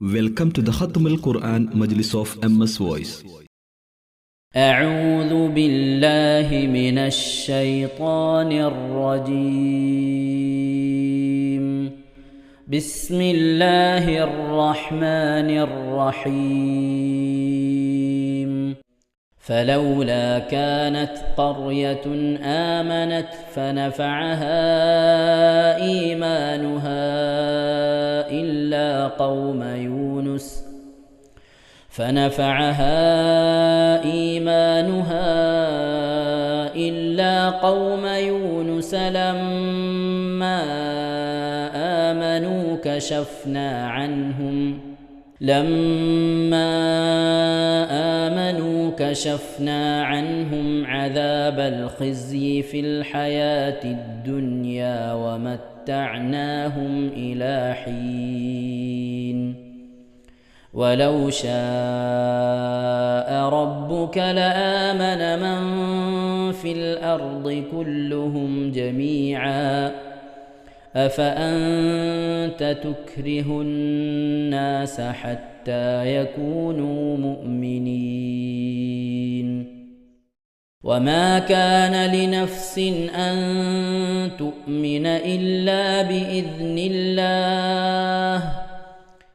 Welcome to the Khatm al-Quran Majlis of MS Voice. أعوذ بالله من الشيطان الرجيم. بسم الله الرحمن الرحيم. فلولا كانت قرية آمنت فنفعها إيمانها إلا قوم يونس لما آمنوا كشفنا عنهم عذاب الخزي في الحياة الدنيا ومتعناهم إلى حين. ولو شاء ربك لآمن من في الأرض كلهم جميعا أفأنت تكره الناس حتى يكونوا مؤمنين. وما كان لنفس أن تؤمن إلا بإذن الله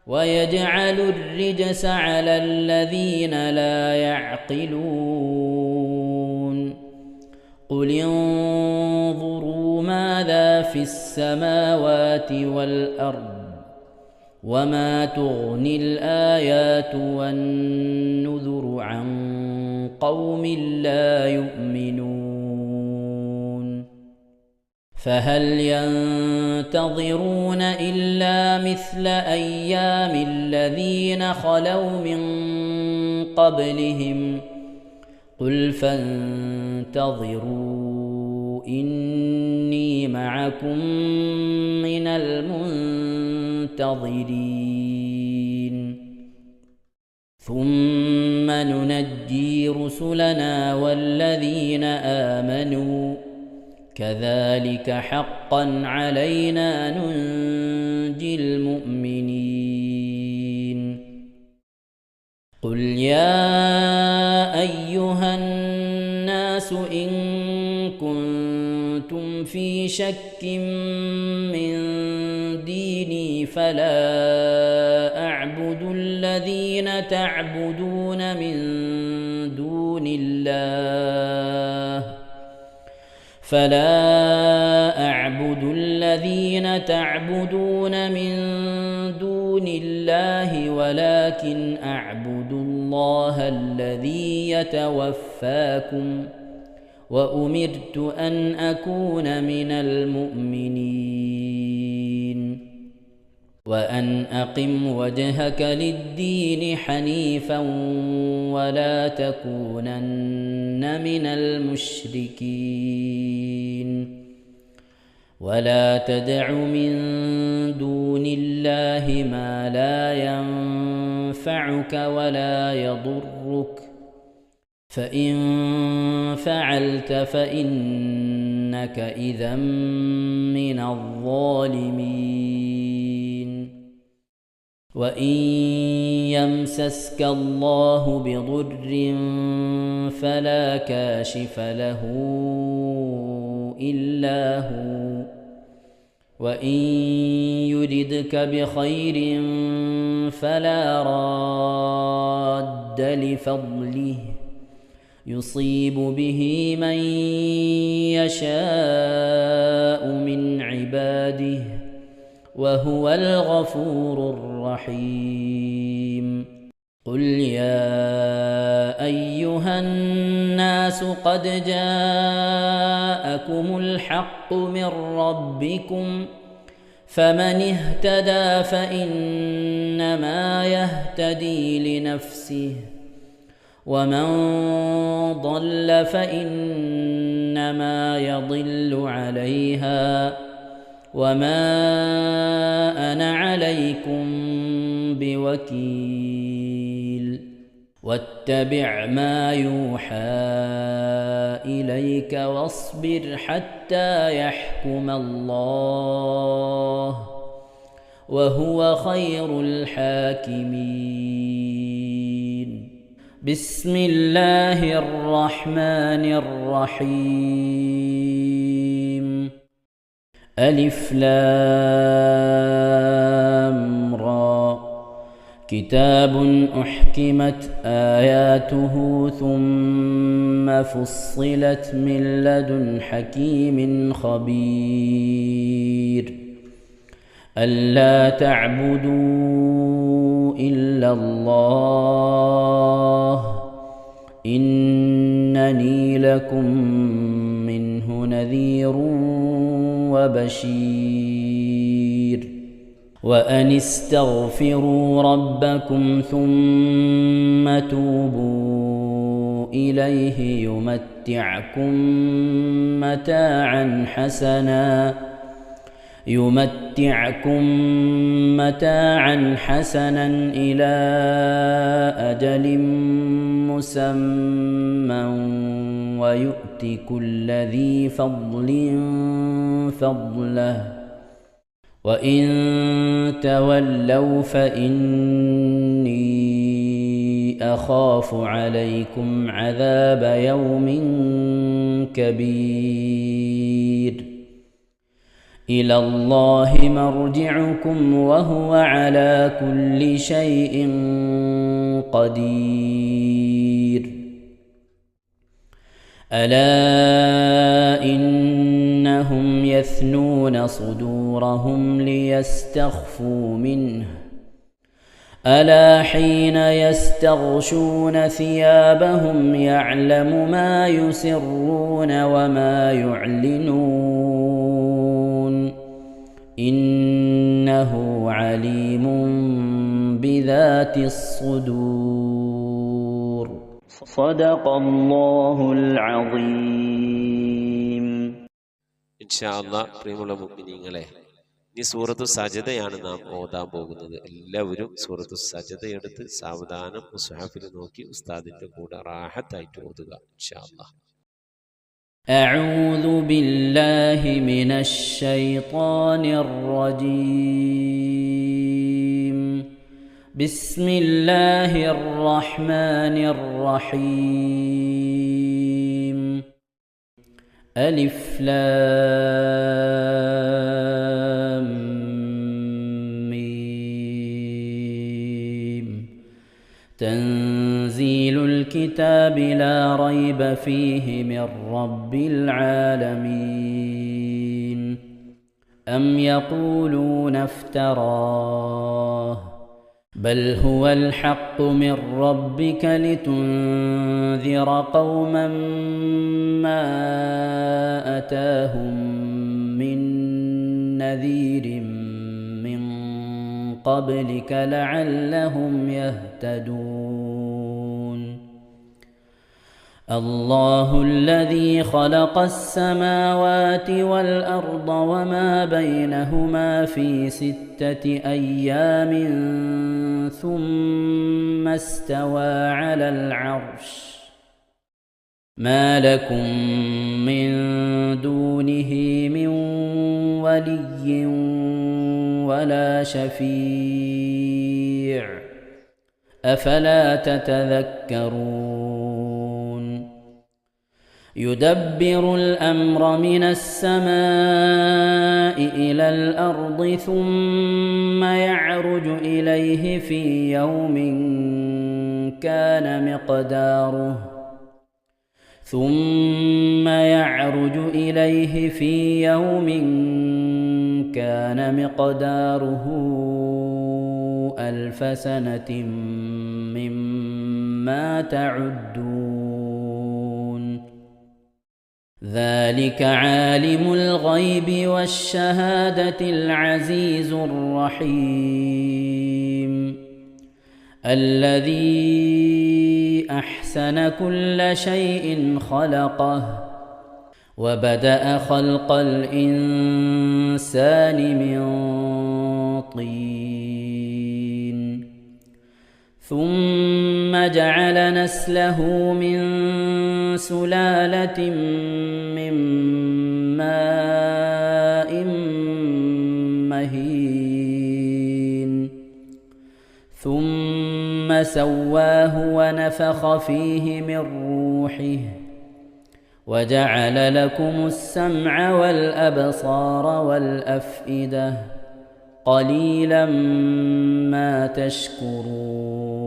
ويجعل الرجس على الذين لا يعقلون. قل انظروا ماذا في السماوات والأرض وما تغني الآيات والنذر عن قوم لا يؤمنون. فهل ينتظرون إلا مثل أيام الذين خلوا من قبلهم قل فانتظروا إني معكم من المنتظرين. ثم ننجي رسلنا والذين آمنوا كذلك حقا علينا ننجي المؤمنين. قل يا أيها الناس إن كنتم في شك من ديني فلا أعبد الذين تعبدون من دون الله ولكن أعبد الله الذي يتوفاكم وأمرت أن أكون من المؤمنين. وأن أقم وجهك للدين حنيفا ولا تكونن من المشركين. ولا تدع من دون الله ما لا ينفعك ولا يضرك فإن فعلت فإنك إذا من الظالمين. وإن يمسسك الله بضر فلا كاشف له إلا هو وإن يردك بخير فلا راد لفضله يصيب به من يشاء من عباده وهو الغفور الرحيم. قل يا أيها الناس قد جاءكم الحق من ربكم فمن اهتدى فإنما يهتدي لنفسه ومن ضل فإنما يضل عليها وما أنا عليكم بوكيل. واتبع ما يوحى إليك واصبر حتى يحكم الله وهو خير الحاكمين. بسم الله الرحمن الرحيم. ألف لام را. كتاب أحكمت آياته ثم فصلت من لدن حكيم خبير. ألا تعبدوا إلا الله إنني لكم منه نذير وبشير. وأن استغفروا ربكم ثم توبوا إليه يمتعكم متاعا حسنا إلى أجل مسمى ويؤت كل ذي فضل فضله وإن تولوا فإني أخاف عليكم عذاب يوم كبير. إلى الله مرجعكم وهو على كل شيء قدير. ألا إنهم يثنون صدورهم ليستخفوا منه ألا حين يستغشون ثيابهم يعلم ما يسرون وما يعلنون إنه عليم بذات الصدور. صدق الله العظيم. ഇൻഷാ അല്ലാഹ് പ്രിയമുള്ള മുഅ്മിനീങ്ങളെ, ഇനി സൂറത്തു സജദയാണ് നാം ഓതാൻ പോകുന്നത്. എല്ലാവരും സൂറത്തു സജദ എടുത്ത് സാവധാനം മുസ്ഹഫിൽ നോക്കി ഉസ്താദിന്റെ കൂടെ റാഹത്തായിട്ട് ഓതുക ഇൻഷാ അല്ലാഹ്. أعوذ بالله من الشيطان الرجيم. بسم الله الرحمن الرحيم. ألف لام ميم. تنزيل الكتاب لا ريب فيه من رب العالمين. أم يقولون افتراه بل هو الحق من ربك لتنذر قوما ما أتاهم من نذير من قبلك لعلهم يهتدون. الله الذي خلق السماوات والأرض وما بينهما في 6 أيام ثم استوى على العرش. ما لكم من دونه من ولي ولا شفيع أفلا تتذكرون. يدبر الأمر من السماء إلى الأرض ثم يعرج إليه في يوم كان مقداره 1000 سنة مما تعدون. ذلك عالم الغيب والشهادة العزيز الرحيم. الذي أحسن كل شيء خلقه وبدأ خلق الإنسان من طين ثم جعل نسله من سلالة من ماء مهين ثم سواه ونفخ فيه من روحه وجعل لكم السمع والأبصار والأفئدة قليلا ما تشكرون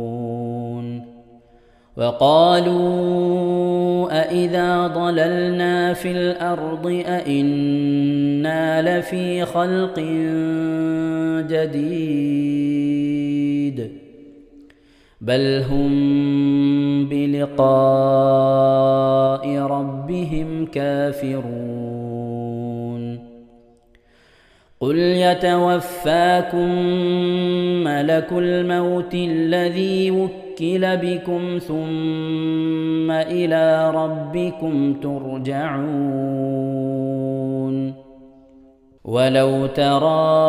وقالوا أإذا ضللنا في الأرض أإنا لفي خلق جديد بل هم بلقاء ربهم كافرون قل يتوفاكم ملك الموت الذي وكل بكم ثم إلى ربكم ترجعون ولو ترى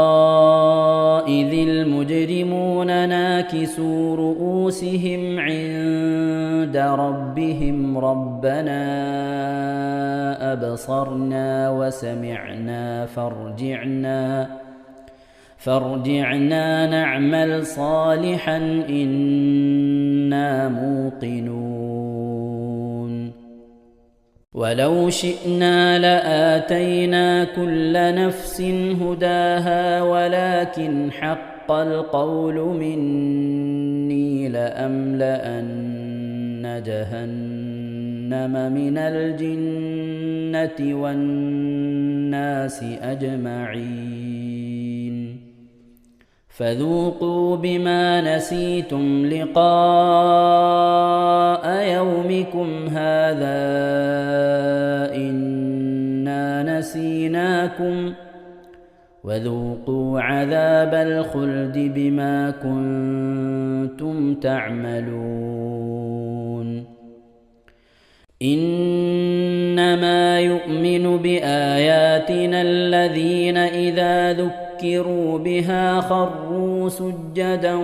إذ المجرمون ناكسوا رؤوسهم عند ربهم ربنا أبصرنا وسمعنا فارجعنا نعمل صالحا إنا موقنون ولو شئنا لآتينا كل نفس هداها ولكن حق القول مني لأملأن جهنم من الجنة والناس أجمعين فذوقوا بما نسيتم لقاء يومكم هذا إنا نسيناكم وذوقوا عذاب الخلد بما كنتم تعملون إنما يؤمن بآياتنا الذين إذا ذكروا بها خروا سجدا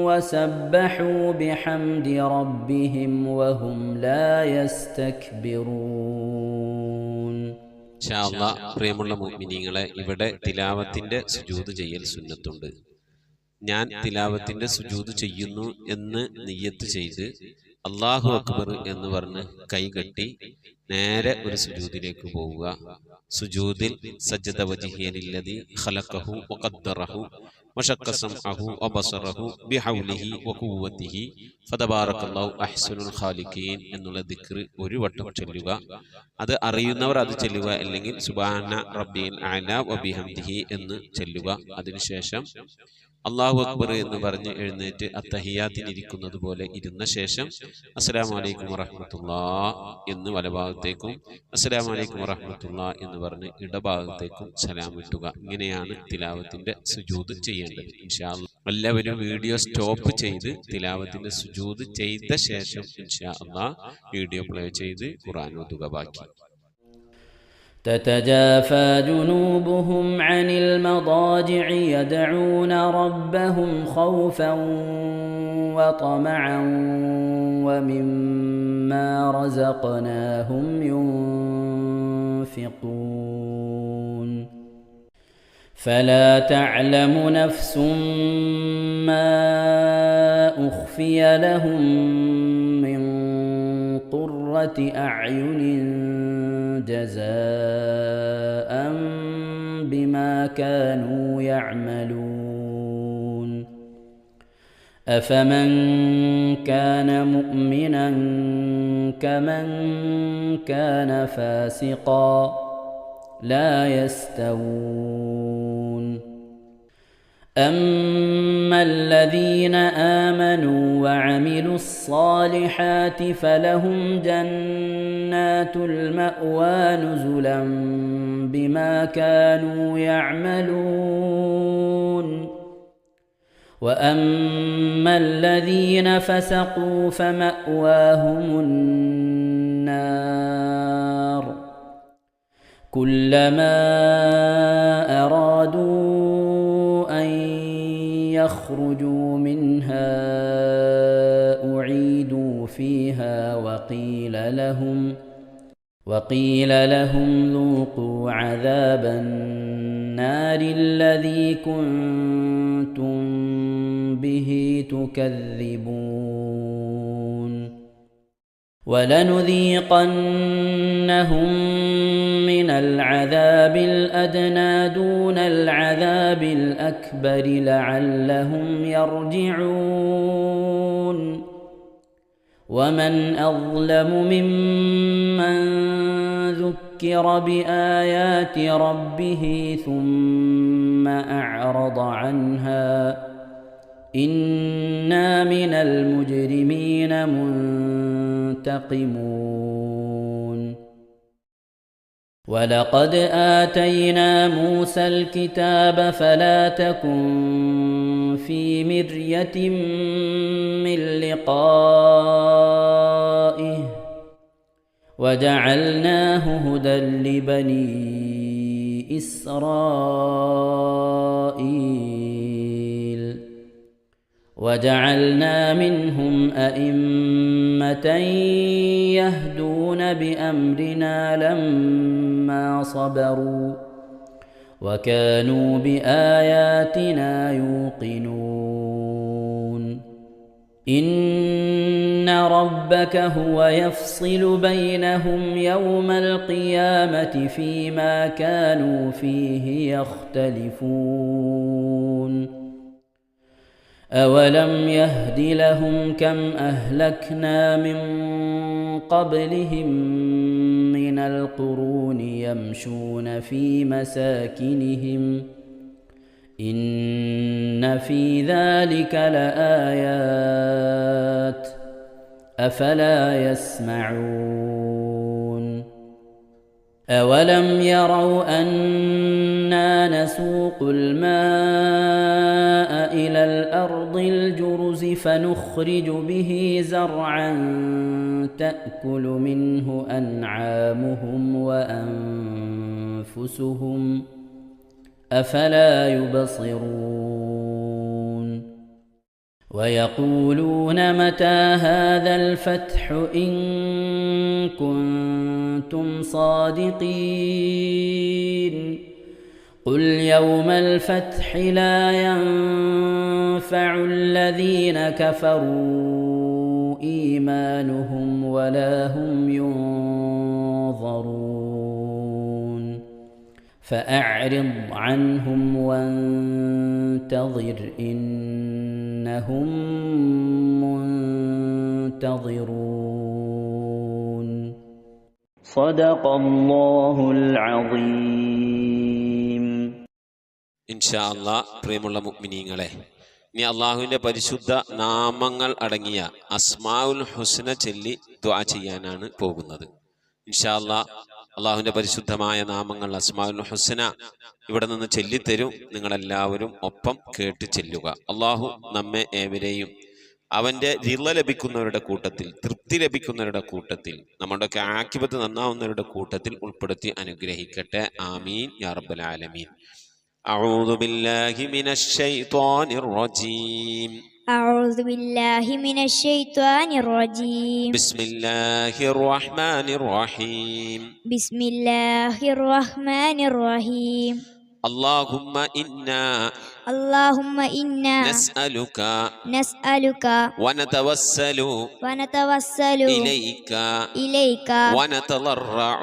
وسبحوا بحمد ربهم وهم لا يستكبرون. ഇൻഷാ അല്ലാഹ് പ്രിയമുള്ള മുഅ്മിനീങ്ങളെ, ഇവിടെ തിലാവത്തിന്റെ സുജൂദ് ചെയ്യൽ സുന്നത്തുണ്ട്. ഞാൻ തിലാവത്തിന്റെ സുജൂദ് ചെയ്യുന്നു എന്ന് നിയ്യത്ത് ചെയ്ത് അല്ലാഹു അക്ബർ എന്ന് പറഞ്ഞ് കൈകെട്ടി നേരെ ഒരു സുജൂദിലേക്ക് പോവുക. സുജൂദിൽ സജ്ജദ വജ്ഹിയലില്ലദി ഖലഖഹു വഖദ്ദറഹു വശഖ്ഖ സംഅഹു വബസറഹു ബിഹൗലിഹി വഖുവ്വതിഹി ഫതബാറകല്ലാഹു അഹ്സനുൽ ഖാലിഖീൻ എന്നുള്ള ദിക്ർ ഒരു വട്ടം ചൊല്ലുക. അത് അറിയുന്നവർ അത് ചൊല്ലുക, അല്ലെങ്കിൽ സുബ്ഹാന റബ്ബിൽ അഅല വബിഹംദിഹി എന്ന് ചൊല്ലുക. അതിനുശേഷം അല്ലാഹു അക്ബർ എന്ന് പറഞ്ഞ് എഴുന്നേറ്റ് അത്തഹിയാത്തിനിരിക്കുന്നത് പോലെ ഇരുന്ന ശേഷം അസ്സലാമു അലൈക്കും വറഹ്മത്തുള്ളാഹ് എന്ന് വലഭാഗത്തേക്കും അസ്സലാമു അലൈക്കും വറഹ്മത്തുള്ളാഹ് എന്ന് പറഞ്ഞ് ഇടഭാഗത്തേക്കും സലാം ഇട്ടുക. ഇങ്ങനെയാണ് തിലാവത്തിന്റെ സുജൂദ് ചെയ്യേണ്ടത്. ഇൻഷാ അല്ലാഹ് എല്ലാവരും വീഡിയോ സ്റ്റോപ്പ് ചെയ്ത് തിലാവത്തിന്റെ സുജൂദ് ചെയ്ത ശേഷം ഇൻഷാ അല്ലാഹ് വീഡിയോ പ്ലേ ചെയ്ത് ഖുർആൻ ഓതുക. ബാക്കി تتجافى جنوبهم عن المضاجع يدعون ربهم خوفا وطمعا ومما رزقناهم ينفقون فلا تعلم نفس ما أخفي لهم من قرة أعين جزاء بما كانوا يعملون أفمن كان مؤمنا كمن كان فاسقا لا يستوون أما الذين آمنوا وعملوا الصالحات فلهم جنات المأوى نزلا بما كانوا يعملون وأما الذين فسقوا فمأواهم النار كلما أرادوا أن يخرجوا منها أعيدوا فيها وقيل لهم ذوقوا عذاب النار الذي كنتم به تكذبون ولنذيقنهم من العذاب الأدنى دون العذاب الأكبر لعلهم يرجعون ومن أظلم ممن ذكر بآيات ربه ثم أعرض عنها إنا من المجرمين منتقمون ولقد آتينا موسى الكتاب فلا تكن في مرية من لقائه وجعلناه هدى لبني إسرائيل وجعلنا منهم أئمة يهدون بأمرنا لما صبروا وكانوا بآياتنا يوقنون إن ربك هو يفصل بينهم يوم القيامة فيما كانوا فيه يختلفون أولم يهد لهم كم أهلكنا من قبلهم من القرون يمشون في مساكنهم إن في ذلك لآيات أفلا يسمعون أولم يروا أنا نسوق الماء إلى الأرض الجرز فنخرج به زرعا تأكل منه أنعامهم وأنفسهم أفلا يبصرون ويقولون متى هذا الفتح إن كنتم صادقين قل يوم الفتح لا ينفع الذين كفروا إيمانهم ولا هم ينظرون فأعرض عنهم وانتظر إنهم منتظرون صدق الله العظيم. ഇൻഷാ അല്ലാഹ് പ്രിയമുള്ള മുഅ്മിനീങ്ങളെ, ഇനി അള്ളാഹുവിൻ്റെ പരിശുദ്ധ നാമങ്ങൾ അടങ്ങിയ അസ്മാഉൽ ഹുസ്ന ചൊല്ലി ദുആ ചെയ്യാനാണ് പോകുന്നത്. ഇൻഷാ അല്ലാഹ് അള്ളാഹുവിൻ്റെ പരിശുദ്ധമായ നാമങ്ങൾ അസ്മാഉൽ ഹുസ്ന ഇവിടെ നിന്ന് ചൊല്ലിത്തരും. നിങ്ങളെല്ലാവരും ഒപ്പം കേട്ട് ചെല്ലുക. അള്ളാഹു നമ്മെ ഏവരെയും അവൻ്റെ റിള ലഭിക്കുന്നവരുടെ കൂട്ടത്തിൽ, തൃപ്തി ലഭിക്കുന്നവരുടെ കൂട്ടത്തിൽ, നമ്മുടെയൊക്കെ ആഖിബത്ത് നന്നാവുന്നവരുടെ കൂട്ടത്തിൽ ഉൾപ്പെടുത്തി അനുഗ്രഹിക്കട്ടെ. ആമീൻ യാ റബ്ബൽ ആലമീൻ. أعوذ بالله من الشيطان الرجيم. أعوذ بالله من الشيطان الرجيم. بسم الله الرحمن الرحيم. بسم الله الرحمن الرحيم. اللهم إنا نسألك ونتوسل إليك ونتضرع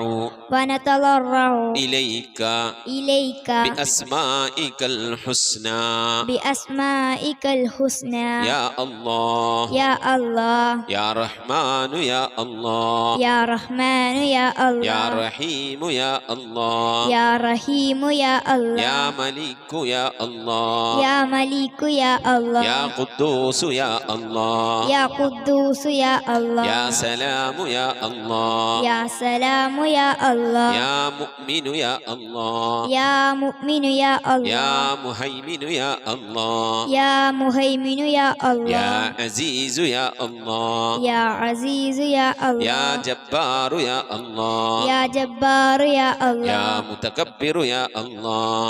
إليك بأسمائك الحسنى يا الله يا رحمن يا الله يا رحيم يا الله يا ملك يا الله يا قدوس يا الله يا سلام يا الله يا مؤمن يا الله يا مهيمن يا الله يا عزيز يا الله يا جبار يا الله يا متكبر يا الله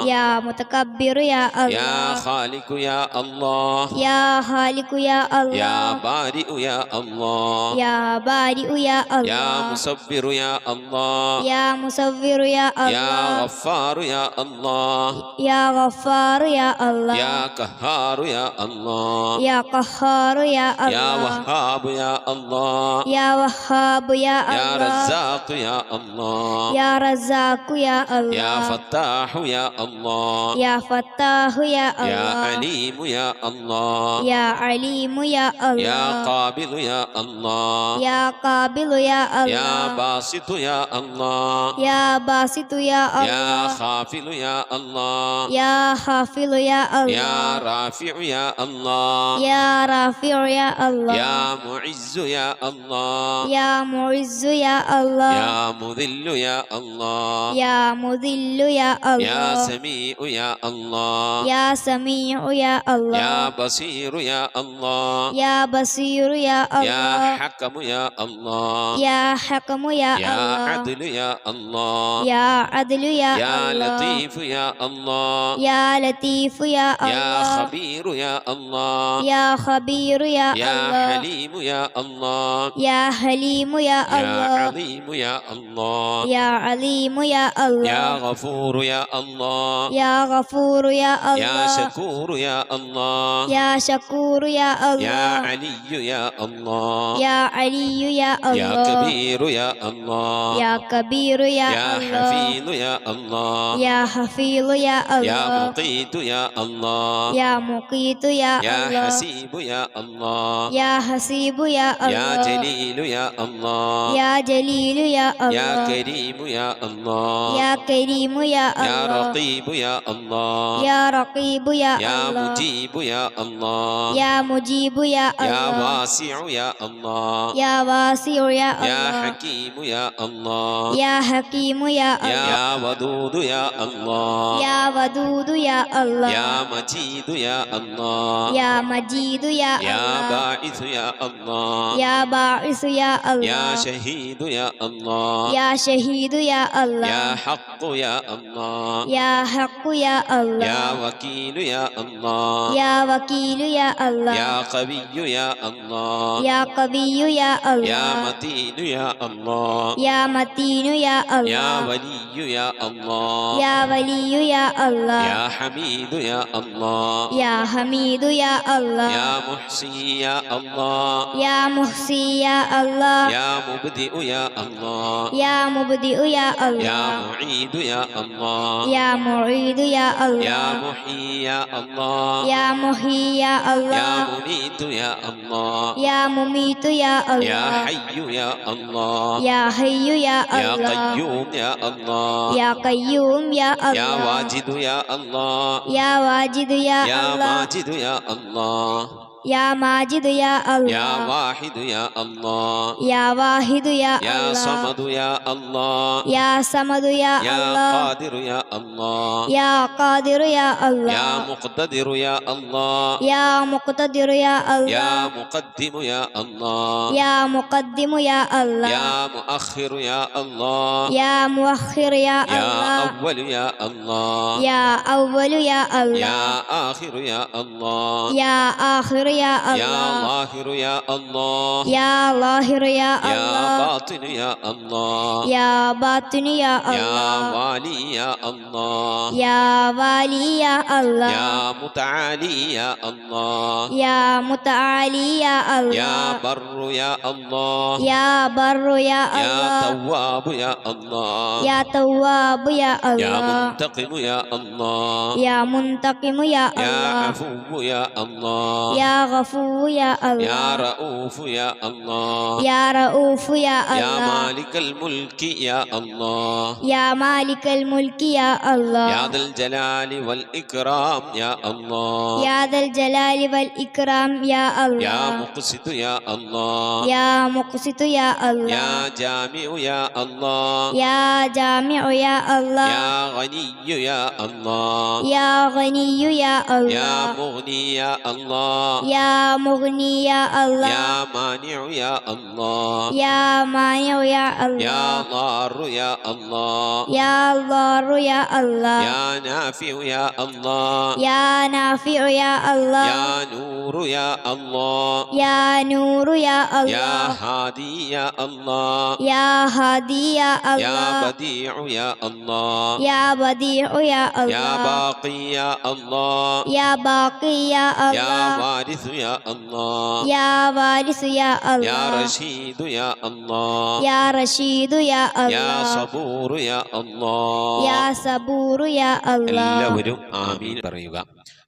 يا يا خالق يا الله يا خالق يا الله يا بارئ يا الله يا بارئ يا الله يا مصبر يا الله يا مصور يا الله يا غفار يا الله يا غفار يا الله يا قهار يا الله يا قهار يا الله يا وهاب يا الله يا وهاب يا يا الله رزاق يا الله يا رزاق يا الله يا فتاح يا الله يا فتاح يا يا الله عليم يا الله يا عليم يا الله يا قابل يا الله يا قابل يا الله يا باسط يا الله يا باسط يا الله يا خافل يا الله يا خافل يا الله يا رافع يا الله يا رافع يا الله يا معز يا الله يا معز يا الله يا مذل يا الله يا مذل يا الله يا سميع يا الله يا سميع يا الله يا بصير يا الله يا بصير يا يا الله حكم يا الله يا حكم يا يا الله عدل يا الله يا عدل يا يا الله لطيف يا الله يا لطيف يا يا الله خبير يا الله يا خبير يا يا الله حليم يا الله يا حليم يا يا الله عظيم يا الله يا عليم يا يا الله غفور يا الله يا غفور يا يا الله شكور يا الله يا شكور يا يا الله علي يا الله يا علي يا يا الله كبير يا الله يا كبير يا يا الله حفيظ يا الله يا حفيظ يا يا الله مقيت يا الله يا مقيت يا يا الله حسيب يا الله يا حسيب يا يا الله جليل يا الله يا جليل يا يا الله كريم يا الله يا كريم يا يا الله رقيب يا الله يا رقيب يا يا الله مجيب يا الله يا مجيب يا يا الله واسع يا الله يا واسع يا يا الله حكيم يا الله يا حكيم يا الله يا ودود يا الله يا ودود يا الله يا مجيد يا الله يا مجيد يا يا الله باعث يا الله يا باعث يا الله يا شهيد يا الله يا شهيد يا الله يا حق يا الله يا حق يا الله يا وكيل يا الله يا وكيل يا الله يا قوي يا الله يا قوي يا الله يا متين يا الله يا متين يا الله يا ولي يا الله يا ولي يا الله يا حميد يا الله يا حميد يا الله يا محصي يا الله يا محصي يا الله يا مبدئ يا الله يا مبدئ يا يا الله معيد يا الله يا معيد يا يا الله محيي يا الله يا محيي يا يا الله مميت يا الله يا مميت يا يا الله حي يا الله يا حي يا يا الله قيوم يا الله يا قيوم يا يا الله واجد يا الله يا واجد يا يا الله ماجد يا الله يا ماجد يا يا الله واحد يا الله يا واحد يا يا الله صمد يا الله يا صمد يا يا الله قادر يا الله يا قادر يا يا الله مقتدر يا الله يا مقتدر يا يا الله مقدم يا الله يا مقدم يا الله يا مؤخر يا الله يا مؤخر يا يا الله أول يا الله يا أول يا يا الله آخر يا الله يا آخر يا يا الله ظاهر يا الله يا ظاهر يا يا الله باطن يا الله يا باطن يا يا الله والي يا الله يا والي يا الله يا متعالي يا الله يا متعالي يا يا الله بر يا الله يا بر يا يا الله تواب يا الله يا تواب يا يا الله منتقم يا الله يا منتقم يا يا الله عفو يا الله يا غفور يا يا الله رؤوف يا الله يا رؤوف يا يا الله مالك الملك يا الله يا مالك الملك يا الله يا ذا الجلال والإكرام يا الله يا ذا الجلال والإكرام يا يا الله مقسط يا الله يا مقسط يا الله يا جامع يا الله يا جامع يا الله يا غني يا الله يا غني يا يا الله مغني يا الله يا مغني يا الله يا مانع يا الله يا مانع يا يا الله ضار يا الله يا ضار يا الله يا نافع يا الله يا نافع يا الله يا نور يا الله يا نور يا يا الله هادي يا الله يا هادي يا يا الله بديع يا الله يا بديع يا يا الله باقي يا الله يا باقي يا يا الله وارث يا الله يا وارث يا يا الله رشيد يا الله يا رشيد يا يا الله صبور يا الله يا صبور يا الله എല്ലാവരും ആമീൻ പറയുക.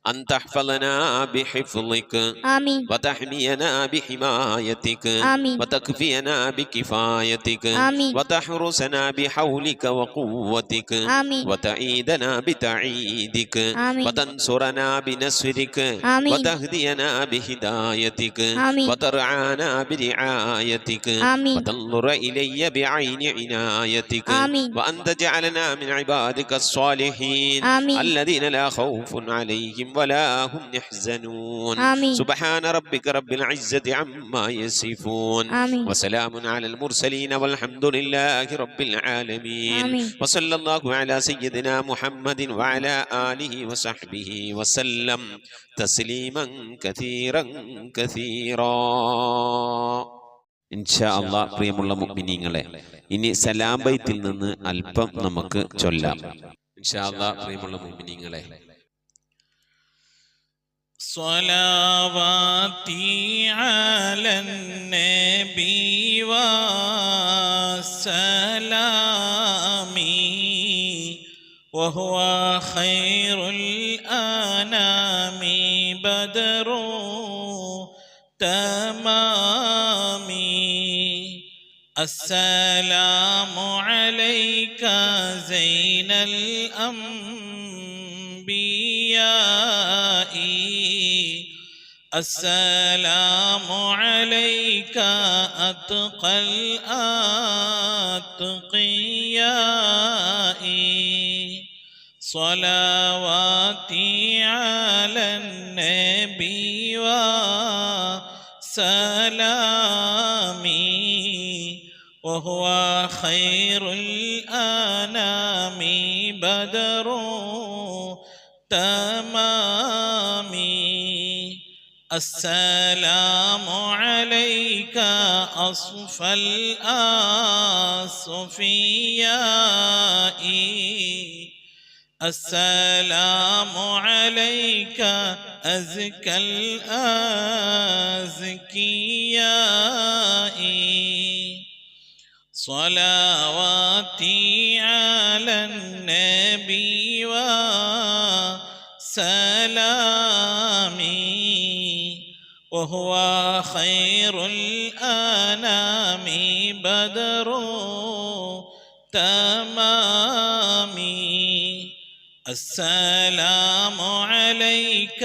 أن تحفظنا بحفظك آمين وتحمينا بحمايتك آمين وتكفينا بكفايتك آمين وتحرسنا بحولك وقوتك آمين وتعيدنا بتعيدك آمين وتنصرنا بنصرك آمين وتهدينا بهدايتك آمين وترعانا برعايتك آمين وتنظر إلي بعين عنايتك آمين وأن تجعلنا من عبادك الصالحين آمين الذين لا خوف عليهم ولا هم يحزنون آمين سبحان ربك رب العزة عما يصفون آمين وسلام على المرسلين والحمد لله رب العالمين آمين وصلى الله على سيدنا محمد وعلى آله وصحبه وسلم تسليما كثيرا كثيرا. ഇൻഷാ അല്ലാഹ് പ്രിയമുള്ള മുഅ്മിനീങ്ങളെ, ഇനി സലാം ബൈത്തിൽ നിന്ന് അല്പം നമുക്ക് ചൊല്ലാം. ഇൻഷാ അല്ലാഹ് പ്രിയമുള്ള മുഅ്മിനീങ്ങളെ, صلواتي على النبي وسلامي وهو خير الأنام بدر تمامي. السلام عليك زين الأنبياء السلام عليك أتقى الأتقياء صلواتي على النبي وسلامي وهو خير الأنام بدر تمامي. السلام عليك أصفى الأصفياء السلام عليك أزكى الأزكياء صلواتي على النبي وسلامي وهو خير الأنام بدر تمامي. السلام عليك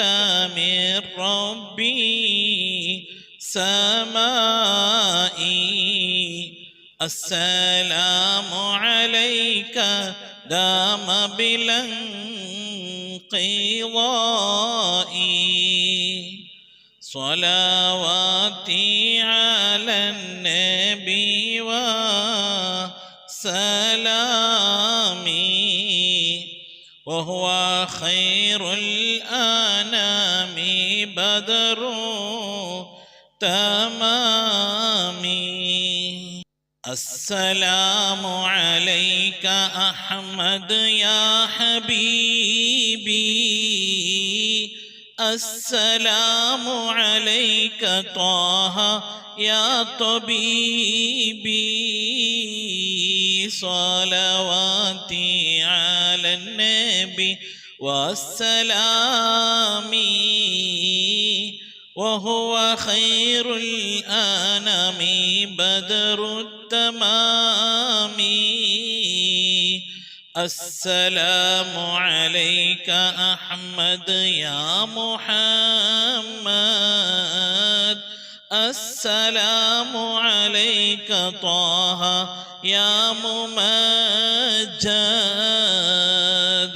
من ربي سمائي السلام عليك دام بلا انقضاء صلواتي على النبي وسلامي وهو خير الأنام بدر تمامي. السلام عليك أحمد يا حبيبي السلام عليك طه يا طبيبي صلواتي على النبي والسلام وهو خير الأنام بدر التمام. السلام عليك أحمد يا محمد السلام عليك طه يا ممجد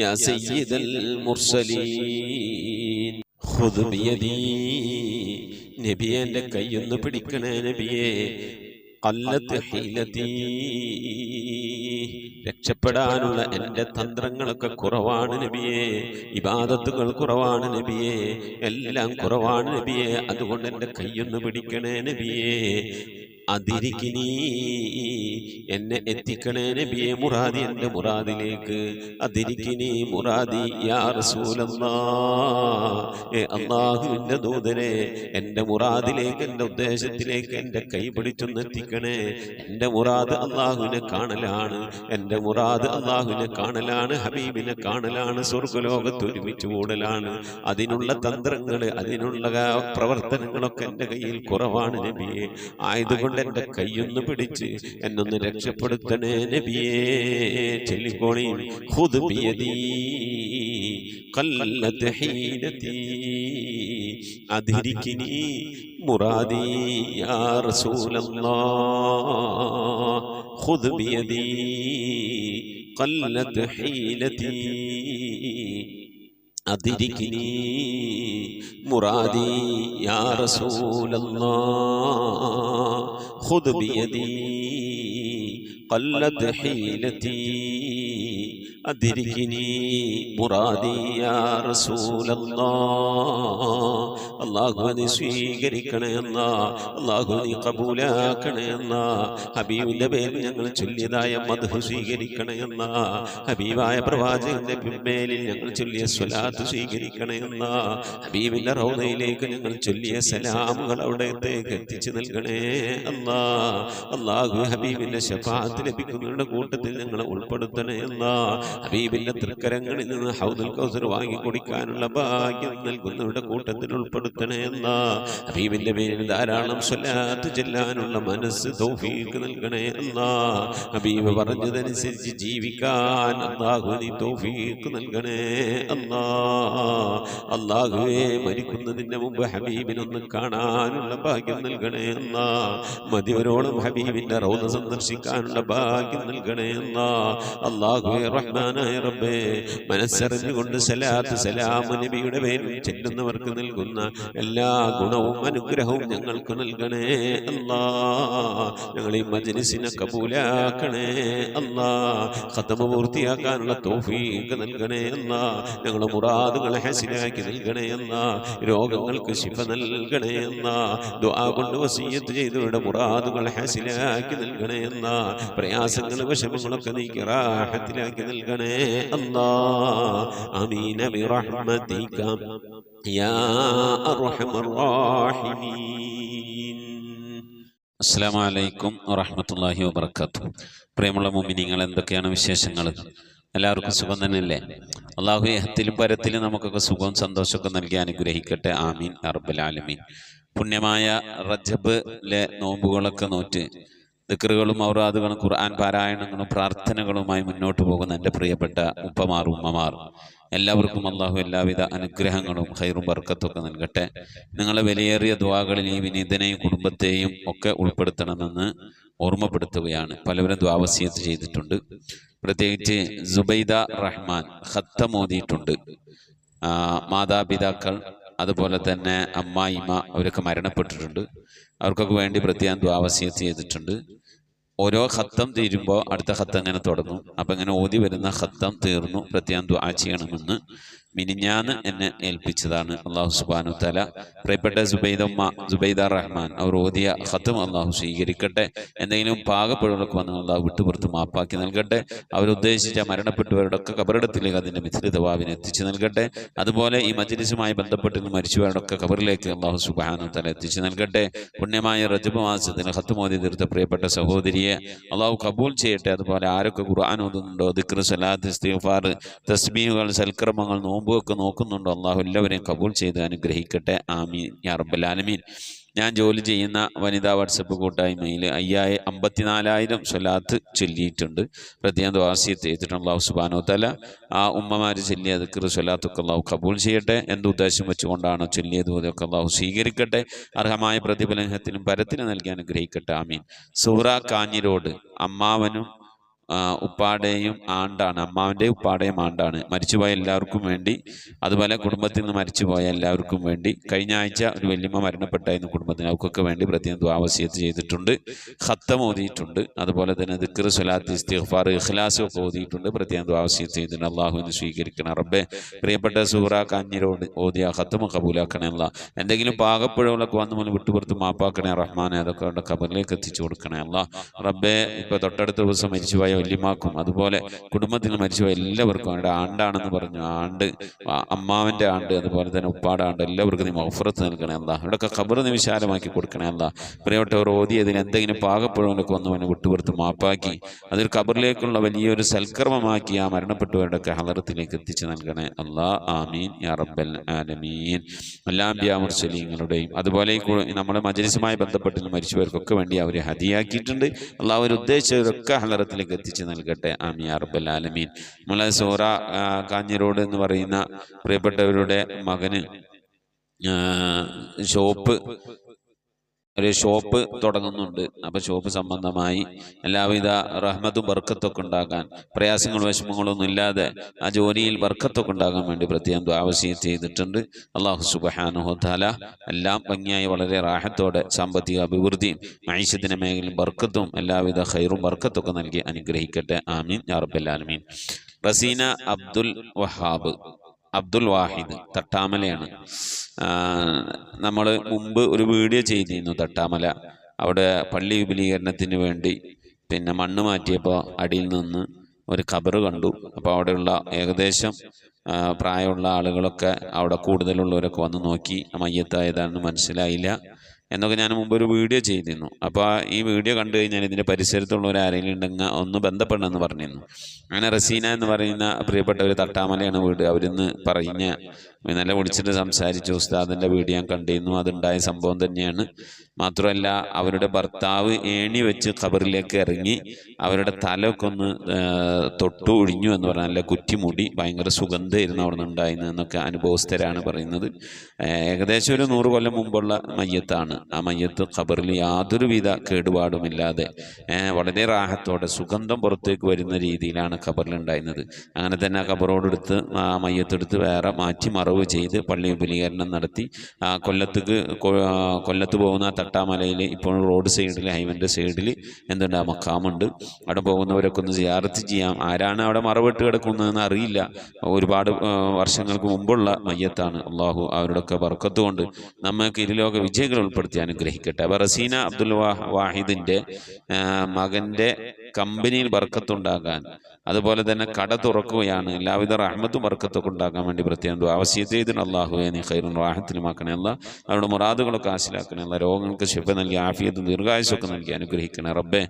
യാ സയ്യിദൽ മുർസലീൻ ഖുദ് ബിയദീ നബിയെ എൻ്റെ കൈയൊന്ന് പിടിക്കണേ നബിയെ ഖല്ലത്ത് ഹീലതീ രക്ഷപ്പെടാനുള്ള എൻ്റെ തന്ത്രങ്ങളൊക്കെ കുറവാണ് നബിയെ ഇബാദത്തുകൾ കുറവാണ് നബിയെ എല്ലാം കുറവാണ് നബിയെ അതുകൊണ്ട് എൻ്റെ കൈയൊന്ന് പിടിക്കണേ നബിയെ അതിരിക്കിനി എന്നെ എത്തിക്കണേ നബിയെ മുറാദി എൻ്റെ മുറാദിലേക്ക് അതിരിക്കിനി മുറാദി യാ റസൂലല്ലാഹ് അല്ലാഹുവിൻ്റെ ദൂതനെ എൻ്റെ മുറാദിലേക്ക് എൻ്റെ ഉദ്ദേശത്തിലേക്ക് എൻ്റെ കൈ പിടിച്ചൊന്ന് എത്തിക്കണേ എൻ്റെ മുറാദ് അല്ലാഹുവിനെ കാണലാണ് എൻ്റെ മുറാദ് അല്ലാഹുവിനെ കാണലാണ് ഹബീബിനെ കാണലാണ് സ്വർഗ്ഗലോകത്ത് ഒരുമിച്ച് കൂടലാണ് അതിനുള്ള തന്ത്രങ്ങൾ അതിനുള്ള പ്രവർത്തനങ്ങളൊക്കെ എൻ്റെ കയ്യിൽ കുറവാണ് നബിയെ ആയതുകൊണ്ട് എൻ്റെ കൈയൊന്ന് പിടിച്ച് എന്നൊന്ന് രക്ഷപ്പെടുത്തണേ നബിയേ ചൊല്ലിക്കോണി ഖുദ് ബിയദീ ഖല്ലത്ത് ഹീലതീ അദ്രികിനി മുറാദി യാ റസൂലല്ലാഹ് ഖുദ് ബിയദീ ഖല്ലത്ത് ഹീലതീ അദ്രികിനി മുറാദി യാ റസൂലല്ലാഹ് ഖുദ് ബിയദീ ഖല്ലത്ത് ഹീലതീ അദ്രികിനി മുറാദി യാ റസൂലല്ലാഹ് അല്ലാഹുവേ സ്വീകരിക്കണേ അല്ലാഹുവേ ഖബൂലാക്കണേ ഹബീബിന്റെ പേരിൽ ഞങ്ങൾ ചൊല്ലിയതായ മദ്ഹ് സ്വീകരിക്കണേ ഹബീബായ പ്രവാചകന്റെ മേലിൽ ഞങ്ങൾ ചൊല്ലിയ സ്വലാത്ത് സ്വീകരിക്കണേ ഹബീബിന്റെ റൗദയിലേക്ക് ഞങ്ങൾ ചൊല്ലിയ സലാമുകൾ അവിടത്തേക്ക് എത്തിച്ചു നൽകണേ അല്ലാഹു ഹബീബിന്റെ ശഫാഅത്ത് ലഭിക്കുന്നവരുടെ കൂട്ടത്തിൽ ഞങ്ങളെ ഉൾപ്പെടുത്തണേ ഹബീബിന്റെ തൃക്കരങ്ങളിൽ നിന്ന് ഹൗദുൽ കൗസർ വാങ്ങി കുടിക്കാനുള്ള ഭാഗ്യം നൽകുന്നവരുടെ കൂട്ടത്തിൽ ഉൾപ്പെടുത്തണേ ഹബീബിന്റെ പേരിൽ ധാരാളം സ്വലാത്ത് ചെല്ലാനുള്ള മനസ്സ് തൗഫീഖ് നൽകണേ ഹബീബ് പറഞ്ഞതനുസരിച്ച് ജീവിക്കാൻ അല്ലാഹു നീ തൗഫീഖ് നൽകണേ അല്ലാഹുവേ മരിക്കുന്നതിന് മുമ്പ് ഹബീബിനൊന്ന് കാണാനുള്ള ഭാഗ്യം നൽകണേ മതിവരോളം ഹബീബിന്റെ റൗദ സന്ദർശിക്കാനുള്ള ഭാഗ്യം നൽകണേ അല്ലാഹുവേ റഹ്മാനായ റബ്ബേ മനസ്സറിഞ്ഞുകൊണ്ട് സലാത്ത് സലാം നബിയുടെ പേരിൽ ചെല്ലുന്നവർക്ക് നൽകുന്ന എല്ലാ ഗുണവും അനുഗ്രഹവും ഞങ്ങൾക്ക് നൽകണേ ഞങ്ങൾ ഈ മജ്‌ലിസിനെ കബൂലാക്കണേ ഖതമ പൂർത്തിയാക്കാനുള്ള തൗഫീഖ് നൽകണേ ഞങ്ങളുടെ മുറാദുകളെ ഹസിനാക്കി നൽകണേ രോഗങ്ങൾക്ക് ശിഫ നൽകണേ ദുആ കൊണ്ട് വസിയ്യത്ത് ചെയ്തവരുടെ മുറാദുകൾ ഹസിനാക്കി നൽകണേ പ്രയാസങ്ങൾ വിഷമങ്ങളൊക്കെ നീക്കി റാഹത്തിലാക്കി നൽകണേ ആമീൻ ബിറഹ്മതിക യാ അർഹമർ റഹീമീൻ. അസ്സലാമു അലൈക്കും വറഹ്മത്തുള്ളാഹി വബറകാതുഹു. പ്രിയമുള്ള മുഅ്മിനീങ്ങൾ, എന്തൊക്കെയാണ് വിശേഷങ്ങൾ? എല്ലാവർക്കും സുഖം തന്നെയല്ലേ? അള്ളാഹു ഇഹത്തിലും പരത്തിലും നമുക്കൊക്കെ സുഖവും സന്തോഷമൊക്കെ നൽകി അനുഗ്രഹിക്കട്ടെ. ആമീൻ യാ റബ്ബൽ ആലമീൻ. പുണ്യമായ റജബിലെ നോമ്പുകളൊക്കെ നോറ്റ് ദിക്റുകളും ഔറാദുകളും ഖുർആൻ പാരായണങ്ങളും പ്രാർത്ഥനകളുമായി മുന്നോട്ട് പോകുന്ന എൻ്റെ പ്രിയപ്പെട്ട ഉപ്പമാർ ഉമ്മമാർ എല്ലാവർക്കും അള്ളാഹു എല്ലാവിധ അനുഗ്രഹങ്ങളും ഖൈറും ബർക്കത്തൊക്കെ നൽകട്ടെ. നിങ്ങളെ വിലയേറിയ ദുആകളിൽ ഈ വിനീതനെയും കുടുംബത്തെയും ഒക്കെ ഉൾപ്പെടുത്തണമെന്ന് ഓർമ്മപ്പെടുത്തുകയാണ്. പലവരും ദുആ വസിയത്ത് ചെയ്തിട്ടുണ്ട്. പ്രത്യേകിച്ച് സുബൈദ റഹ്മാൻ ഖത്തം ഓതിയിട്ടുണ്ട്. മാതാപിതാക്കൾ അതുപോലെ തന്നെ അമ്മായിമ്മ അവരൊക്കെ മരണപ്പെട്ടിട്ടുണ്ട്. അവർക്കൊക്കെ വേണ്ടി പ്രത്യേകം ദുആ വസിയത്ത് ചെയ്തിട്ടുണ്ട്. ഓരോ ഖത്തം തീരുമ്പോൾ അടുത്ത ഖത്തം ഇങ്ങനെ തുടങ്ങും. അപ്പം ഇങ്ങനെ ഓതി വരുന്ന ഖത്തം തീർന്നു പ്രത്യേകം ദുആ ചെയ്യണമെന്ന് മിനിഞ്ഞാന്ന് എന്നെ ഏൽപ്പിച്ചതാണ്. അള്ളാഹു സുബ്ഹാനഹു വ തആല പ്രിയപ്പെട്ട സുബൈദ റഹ്മാൻ അവർ ഓതിയ ഖത്തം അള്ളാഹു സ്വീകരിക്കട്ടെ. എന്തെങ്കിലും പാകപ്പിഴകളൊക്കെ വന്ന് അള്ളാഹു വിട്ടുപുറത്ത് മാപ്പാക്കി നൽകട്ടെ. അവരുദ്ദേശിച്ച മരണപ്പെട്ടവരുടെ ഒക്കെ കബറിടത്തിലേക്ക് അതിൻ്റെ മിഥിലിത വാവിനെ എത്തിച്ചു നൽകട്ടെ. അതുപോലെ ഈ മജ്‌ലിസുമായി ബന്ധപ്പെട്ട് മരിച്ചവരുടെ ഒക്കെ കബറിലേക്ക് അള്ളാഹു സുബ്ഹാനഹു വ തആല എത്തിച്ചു നൽകട്ടെ. പുണ്യമായ റജബ് മാസത്തിന് ഖത്തം ഓതി തീർത്ത പ്രിയപ്പെട്ട സഹോദരിയെ അള്ളാഹു കബൂൽ ചെയ്യട്ടെ. അതുപോലെ ആരൊക്കെ ഖുർആൻ ഓതുന്നുണ്ടോ, ദിക്ർ, സലാത്ത്, ഇസ്തിഗ്ഫാർ, തസ്ബീഹുകൾ, സൽക്കർമ്മങ്ങൾ, നോമ്പൊക്കെ നോക്കുന്നുണ്ടോ, അള്ളാഹു എല്ലാവരെയും കബൂൽ ചെയ്ത് അനുഗ്രഹിക്കട്ടെ. ആമീൻ യാ റബ്ബൽ ആലമീൻ. ഞാൻ ജോലി ചെയ്യുന്ന വനിതാ വാട്സപ്പ് കൂട്ടായ്മയിൽ 54,000 സ്വലാത്ത് ചൊല്ലിയിട്ടുണ്ട്. പ്രത്യേകം ദുആസിയത്ത് ചെയ്തിട്ടുണ്ട്. അല്ലാഹു സുബ്ഹാനഹു വ തആല ആ ഉമ്മമാർ ചൊല്ലിയ ദിക്ർ സ്വലാത്തൊക്കെ അല്ലാഹു കബൂൽ ചെയ്യട്ടെ. എന്ത് ഉദ്ദേശം വെച്ചുകൊണ്ടാണോ ചൊല്ലിയത് അതൊക്കെ അല്ലാഹു സ്വീകരിക്കട്ടെ. അർഹമായ പ്രതിഫലത്തിനും പരത്തിനും നൽകി അനുഗ്രഹിക്കട്ടെ. ആമീൻ. സൂറ കാഞ്ഞിരോട് അമ്മാവനും ഉപ്പാടെയും ആണ്ടാണ്, അമ്മാവിൻ്റെ ഉപ്പാടെയും ആണ്ടാണ്. മരിച്ചുപോയ എല്ലാവർക്കും വേണ്ടി, അതുപോലെ കുടുംബത്തിൽ നിന്ന് മരിച്ചുപോയ എല്ലാവർക്കും വേണ്ടി. കഴിഞ്ഞ ആഴ്ച ഒരു വല്യമ്മ മരണപ്പെട്ടായിരുന്നു കുടുംബത്തിന്, അവർക്കൊക്കെ വേണ്ടി പ്രത്യേകം ദുആ വസിയത്ത് ചെയ്തിട്ടുണ്ട്. ഖത്തം ഓതിയിട്ടുണ്ട്. അതുപോലെ തന്നെ ദിക്ർ, സ്വലാത്ത്, ഇസ്തിഗ്ഫാർ, ഇഖ്ലാസ് ഒക്കെ ഓതിയിട്ടുണ്ട്. പ്രത്യേകം ദുആ വസിയത്ത് ചെയ്തിട്ടുണ്ട്. അള്ളാഹുവിനെ സ്വീകരിക്കണം റബ്ബേ. പ്രിയപ്പെട്ട സൂറ കാഞ്ഞിരോട് ഓതിയ ഖത്തമ കബൂലാക്കണേ അല്ലാ. എന്തെങ്കിലും പാകപ്പിഴകളൊക്കെ വന്ന് മുന്നിൽ വിട്ടുപുറത്ത് മാപ്പാക്കണേ റഹ്മാനെ. അതൊക്കെ അവരുടെ ഖബറിലേക്ക് എത്തിച്ചു കൊടുക്കണേ അല്ലാ റബ്ബേ. ഇപ്പോൾ തൊട്ടടുത്ത ദിവസം മരിച്ചുപോയ വല്യമാക്കും അതുപോലെ കുടുംബത്തിൽ മരിച്ചുപോയ എല്ലാവർക്കും അവരുടെ ആണ്ടാണെന്ന് പറഞ്ഞു, ആണ്ട് അമ്മാവൻ്റെ ആണ്ട്, അതുപോലെ തന്നെ ഉപ്പാടെ ആണ്ട്, എല്ലാവർക്കും നീ മഗ്ഫിറത്ത് നൽകണേ അല്ലാ. ഇവിടെയൊക്കെ ഖബർ നീ വിശാലമാക്കി കൊടുക്കണേ അല്ലാ. പ്രിയപ്പെട്ടവർ ഓതിയതിന് എന്തെങ്കിലും പാകപ്പുഴകളൊക്കെ വന്ന് അവനെ വിട്ടുപുറത്ത് മാപ്പാക്കി അതൊരു ഖബറിലേക്കുള്ള വലിയൊരു സൽക്കർമ്മമാക്കി ആ മരണപ്പെട്ടവരുടെയൊക്കെ ഹളറത്തിലേക്ക് എത്തിച്ചു നൽകണേ അല്ലാ. ആമീൻ യാ റബ്ബൽ ആലമീൻ. എല്ലാ അംബിയാ മുർസലീങ്ങളുടെയും അതുപോലെ നമ്മളെ മജ്‌ലിസുമായി ബന്ധപ്പെട്ട് മരിച്ചവർക്കൊക്കെ വേണ്ടി അവർ ഹദിയാക്കിയിട്ടുണ്ട്. അള്ളാഹു അവർ ഉദ്ദേശിച്ചവരൊക്കെ ഹളറത്തിലേക്ക് എത്തിച്ചു നൽകട്ടെ. ആമീൻ യാ റബ്ബൽ ആലമീൻ. നമ്മളെ സൂറ കാഞ്ഞിരോട് എന്ന് പറയുന്ന പ്രിയപ്പെട്ടവരുടെ മകന് ഒരു ഷോപ്പ് തുടങ്ങുന്നുണ്ട്. അപ്പോൾ ഷോപ്പ് സംബന്ധമായി എല്ലാവിധ റഹ്മത്തും ബർക്കത്തൊക്കെ ഉണ്ടാകാൻ, പ്രയാസങ്ങളും വിഷമങ്ങളൊന്നും ഇല്ലാതെ ആ ജോലിയിൽ ബർക്കത്തൊക്കെ ഉണ്ടാകാൻ വേണ്ടി പ്രത്യേകം ദുആ വസിയത്ത് ചെയ്തിട്ടുണ്ട്. അല്ലാഹു സുബ്ഹാനഹു വ തആല എല്ലാം ഭംഗിയായി വളരെ റാഹത്തോടെ സാമ്പത്തിക അഭിവൃദ്ധിയും മഈശത്തിന്റെ മേഖലയിൽ ബർക്കത്തും എല്ലാവിധ ഖൈറും ബർക്കത്തൊക്കെ നൽകി അനുഗ്രഹിക്കട്ടെ. ആമീൻ യാ റബ്ബൽ ആലമീൻ. റസീന അബ്ദുൽ വാഹിദ് തട്ടാമലയാണ്. നമ്മൾ മുമ്പ് ഒരു വീഡിയോ ചെയ്തിരുന്നു തട്ടാമല. അവിടെ പള്ളി വിപുലീകരണത്തിന് വേണ്ടി പിന്നെ മണ്ണ് മാറ്റിയപ്പോൾ അടിയിൽ നിന്ന് ഒരു ഖബറ് കണ്ടു. അപ്പോൾ അവിടെയുള്ള ഏകദേശം പ്രായമുള്ള ആളുകളൊക്കെ അവിടെ കൂടുതലുള്ളവരൊക്കെ വന്ന് നോക്കി മയ്യത്തായതാണെന്ന് മനസ്സിലായില്ല എന്നൊക്കെ ഞാൻ മുമ്പ് ഒരു വീഡിയോ ചെയ്തിരുന്നു. അപ്പോൾ ഈ വീഡിയോ കണ്ടു കഴിഞ്ഞാൽ ഇതിൻ്റെ പരിസരത്തുള്ളവർ ആരെങ്കിലും ഉണ്ടെങ്കിൽ ഒന്ന് ബന്ധപ്പെടണമെന്ന് പറഞ്ഞിരുന്നു. അങ്ങനെ റസീന എന്ന് പറയുന്ന പ്രിയപ്പെട്ട ഒരു തട്ടാമലയാണ് വീട്. അവരിന്ന് പറഞ്ഞ ഇന്നലെ വിളിച്ചിട്ട് സംസാരിച്ചു. ഉസ്താദിൻ്റെ വീഡിയോ ഞാൻ കണ്ടിരുന്നു. അതുണ്ടായ സംഭവം തന്നെയാണ്. മാത്രമല്ല അവരുടെ ഭർത്താവ് ഏണി വെച്ച് ഖബറിലേക്ക് ഇറങ്ങി അവരുടെ തലയൊക്കെ ഒന്ന് തൊട്ടു ഒഴിഞ്ഞു എന്ന് പറഞ്ഞാൽ നല്ല കുറ്റിമുടി, ഭയങ്കര സുഗന്ധമായിരുന്നു അവിടെ നിന്ന് ഉണ്ടായിരുന്നതെന്നൊക്കെ അനുഭവസ്ഥരാണ് പറയുന്നത്. ഏകദേശം ഒരു 100 കൊല്ലം മുമ്പുള്ള മയ്യത്താണ്. ആ മയ്യത്ത് ഖബറിൽ യാതൊരുവിധ കേടുപാടുമില്ലാതെ വളരെ റാഹത്തോടെ സുഗന്ധം പുറത്തേക്ക് വരുന്ന രീതിയിലാണ് ഖബറിലുണ്ടായിരുന്നത്. അങ്ങനെ തന്നെ ആ ഖബറോടെടുത്ത് ആ മയ്യത്തെടുത്ത് വേറെ മാറ്റി മറവ് ചെയ്ത് പള്ളി വിപുലീകരണം നടത്തി. കൊല്ലത്ത് പോകുന്ന തട്ടാമലയിൽ ഇപ്പോൾ റോഡ് സൈഡിൽ, ഹൈവേൻ്റെ സൈഡിൽ എന്തുണ്ട് മഖാമുണ്ട്. അവിടെ പോകുന്നവരൊക്കെ ഒന്ന് സിയാറത്ത് ചെയ്യാം. ആരാണ് അവിടെ മറവിട്ട് കിടക്കുന്നതെന്ന് അറിയില്ല. ഒരുപാട് വർഷങ്ങൾക്ക് മുമ്പുള്ള മയ്യത്താണ്. അള്ളാഹു അവരുടെയൊക്കെ ബർക്കത്ത് കൊണ്ട് നമുക്ക് ഇരുലോക വിജയികൾ ഉൾപ്പെടുത്തി അനുഗ്രഹിക്കട്ടെ. അപ്പോൾ റസീന അബ്ദുൽ വാഹിദിൻ്റെ മകൻ്റെ കമ്പനിയിൽ ബർക്കത്തുണ്ടാകാൻ, അതുപോലെ തന്നെ കട തുറക്കുകയാണ്, എല്ലാവിധ റഹ്മത്തും ബർക്കത്തൊക്കെ ഉണ്ടാക്കാൻ വേണ്ടി പ്രത്യേകം ദുആ വസിയത്ത് ചെയ്തിട്ടുണ്ട്. അല്ലാഹുവേ നീ ഖൈറും റാഹത്തിലുമാക്കണേ അല്ലാ. അവരുടെ മുറാദുകളൊക്കെ ഹാസിലാക്കണേ അല്ലാ. രോഗങ്ങൾക്ക് ശിഫ നൽകി ആഫിയത്തും ദീർഘായുസ്സൊക്കെ നൽകി അനുഗ്രഹിക്കണേ റബ്ബേ.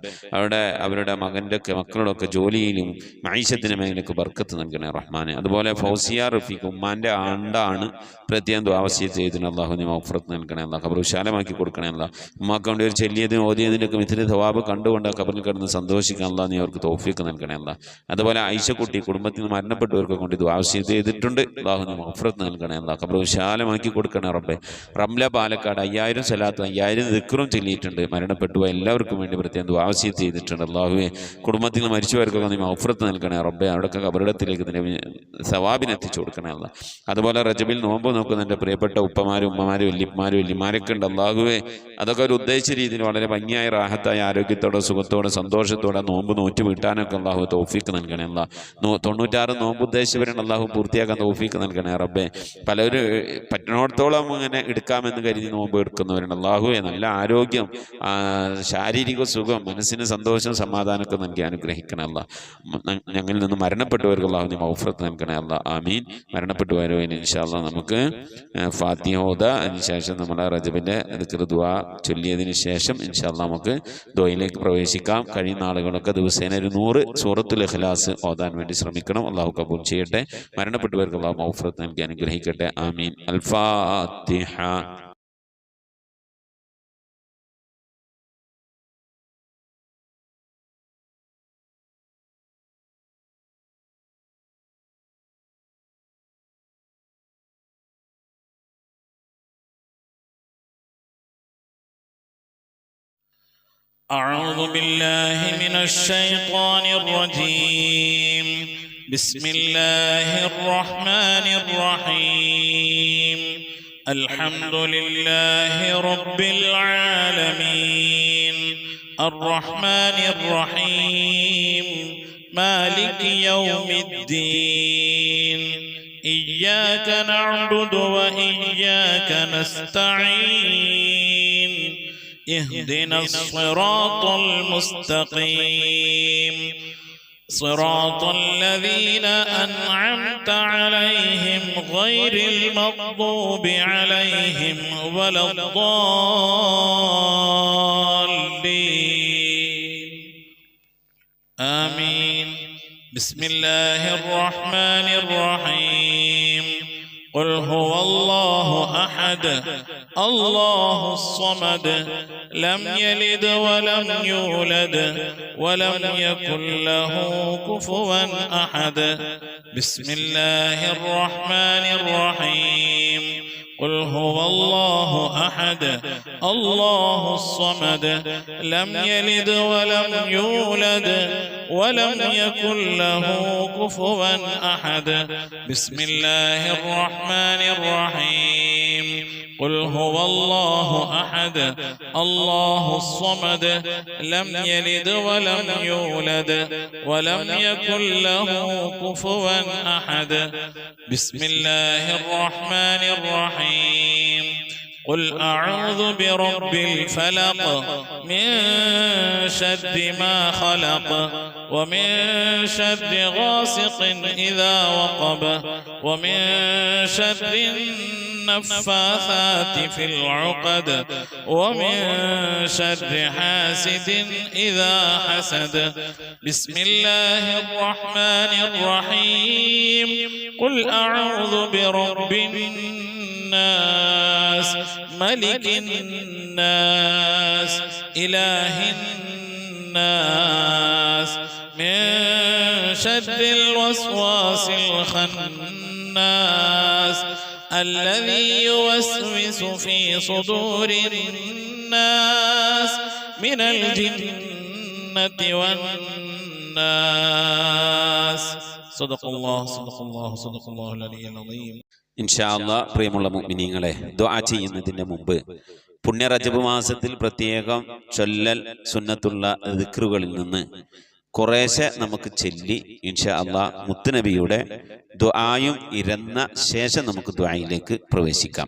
അവരുടെ മക്കളുടെ ഒക്കെ ജോലിയിലും മഈശത്തിന് മേലേക്ക് ബർക്കത്ത് നൽകണേ റഹ്മാനെ. അതുപോലെ ഫൗസിയ റഫീഖ് ഉമ്മാൻ്റെ ആണ്ടാണ്, പ്രത്യേകം ദുആ വസിയത്ത് ചെയ്തിട്ടുണ്ട്. അല്ലാഹു നീ മഗ്ഫിറത്ത് നൽകണേ അല്ലാ. ഖബർ വിശാലമാക്കി കൊടുക്കണേ അല്ലാ. ഉമ്മാക്ക് വേണ്ടി ഒരു ചെല്ലിയതിനും ഓതിയതിൻ്റെയൊക്കെ മിഥില തവാബ് കണ്ടുകൊണ്ട് ഖബറിൽ കിടന്ന് സന്തോഷിക്കാൻ അല്ലാ നീ അവർക്ക് തൗഫീഖ് നൽകണേ അല്ലാ. അതുപോലെ ആയിഷക്കുട്ടി കുടുംബത്തിൽ നിന്ന് മരണപ്പെട്ടവർക്ക് കൊണ്ട് ദുആ വസിയത്ത് ചെയ്തിട്ടുണ്ട്. അല്ലാഹു നീ മഗ്ഫിറത്ത് നൽകണേ അല്ലാ. ഖബർ വിശാലമാക്കി കൊടുക്കണേ റബ്ബേ. റംല പാലക്കാട് 5000 സ്വലാത്തും 5000 ദിക്റും ചൊല്ലിയിട്ടുണ്ട്. മരണപ്പെട്ടു എല്ലാവർക്കും വേണ്ടി പ്രത്യേകം ദുആ വസിയത്ത് ചെയ്തിട്ടുണ്ട്. അല്ലാഹുവേ കുടുംബത്തിൽ നിന്ന് മരിച്ചവർക്കൊക്കെ നീ മഗ്ഫിറത്ത് നൽകണേ റബ്ബേ. അവിടെയൊക്കെ ഖബറിടത്തിലേക്ക് ഇതിൻ്റെ സവാബിന് എത്തിച്ചു കൊടുക്കണേ അല്ലാ. അതുപോലെ റജബിൽ നോമ്പ് നോക്കുന്ന എൻ്റെ പ്രിയപ്പെട്ട ഉപ്പമാരും ഉമ്മമാരും വല്യപ്പമാരും വല്യമാരൊക്കെ ഉണ്ട്. അല്ലാഹുവേ അതൊക്കെ ഒരു ഉദ്ദേശിച്ച രീതിയിൽ വളരെ ഭംഗിയായ റാഹത്തായ ആരോഗ്യത്തോടെ സുഖത്തോടെ സന്തോഷത്തോടെ നോമ്പ് നോറ്റ് വീട്ടാനൊക്കെ അല്ലാഹു തൗഫീഖ് നൽകണേ അല്ലാ. 96 നോമ്പ് ഉദ്ദേശിച്ചവരാണ്. അല്ലാഹു പൂർത്തിയാക്കാൻ തൗഫീഖ് നൽകണേ റബ്ബേ. പലരും പറ്റണോടത്തോളം അങ്ങനെ എടുക്കാമെന്ന് കരുതി നോമ്പ് എടുക്കുന്നവരുണ്ട്. അല്ലാഹുവേ നല്ല ആരോഗ്യം, ശാരീരിക സുഖം, മനസ്സിന് സന്തോഷം, സമാധാനമൊക്കെ നൽകി അനുഗ്രഹിക്കണേ അല്ലാ. ഞങ്ങളിൽ നിന്ന് മരണപ്പെട്ടവർക്ക് അല്ലാഹു നീ മഗ്ഫിറത്ത് നൽകണേ അല്ലാ. ആമീൻ. മരണപ്പെട്ടു വരുവാൻ ഇൻഷാ അല്ലാ നമുക്ക് ഫാത്തിഹ ഓതാ. അതിനുശേഷം നമ്മൾ റജബിൻ്റെ ദിക്ർ ദുആ ചൊല്ലിയതിന് ശേഷം ഇൻഷാ അല്ലാ നമുക്ക് ദുആയിലേക്ക് പ്രവേശിക്കാം. കഴിയുന്ന ആളുകളൊക്കെ ദിവസേന ഒരു 100 സൂറത്തുൽ ഇഖ്ലാസ് ഓതാൻ വേണ്ടി ശ്രമിക്കണം. അല്ലാഹു കബൂൽ ചെയ്യട്ടെ. മരണപ്പെട്ടവർക്ക് അല്ലാഹു മഗ്ഫിറത്ത് നൽകി അനുഗ്രഹിക്കട്ടെ. ആമീൻ. അൽ ഫാത്തിഹ. أعوذ بالله من الشيطان الرجيم. بسم الله الرحمن الرحيم. الحمد لله رب العالمين الرحمن الرحيم مالك يوم الدين. إياك نعبد وإياك نستعين. اهدنا الصراط المستقيم صراط الذين أنعمت عليهم غير المغضوب عليهم ولا الضالين آمين. بسم الله الرحمن الرحيم. قل هو الله أحد الله الصمد لم يلد ولم يولد ولم يكن له كفوا أحد. بسم الله الرحمن الرحيم. قل هو الله أحد الله الصمد لم يلد ولم يولد ولم يكن له كفوا أحد. بسم الله الرحمن الرحيم. قل هو الله أحد الله الصمد لم يلد ولم يولد ولم يكن له كفوا أحد. بسم الله الرحمن الرحيم. قل أعوذ برب الفلق من شر ما خلق ومن شر غاسق إذا وقب ومن شر النفاثات في العقد ومن شر حاسد إذا حسد. بسم الله الرحمن الرحيم. قل أعوذ برب الناس ملك الناس إله الناس من شر الوسواس الخناس الذي يوسوس في صدور الناس من الجنة والناس. صدق الله صدق الله صدق الله العلي العظيم. ഇൻഷാ അല്ലാഹ് പ്രിയമുള്ള മുഅ്മിനീങ്ങളെ, ദുആ ചെയ്യുന്നതിന് മുമ്പ് പുണ്യ റജബ് മാസത്തിൽ പ്രത്യേകം ചൊല്ലൽ സുന്നത്തുള്ള ദിക്റുകളിൽ നിന്ന് കുറേശ്ശെ നമുക്ക് ചൊല്ലി ഇൻഷാ അല്ലാഹ് മുത്തുനബിയുടെ ദുആയും ഇരന്ന ശേഷം നമുക്ക് ദുആയിലേക്ക് പ്രവേശിക്കാം.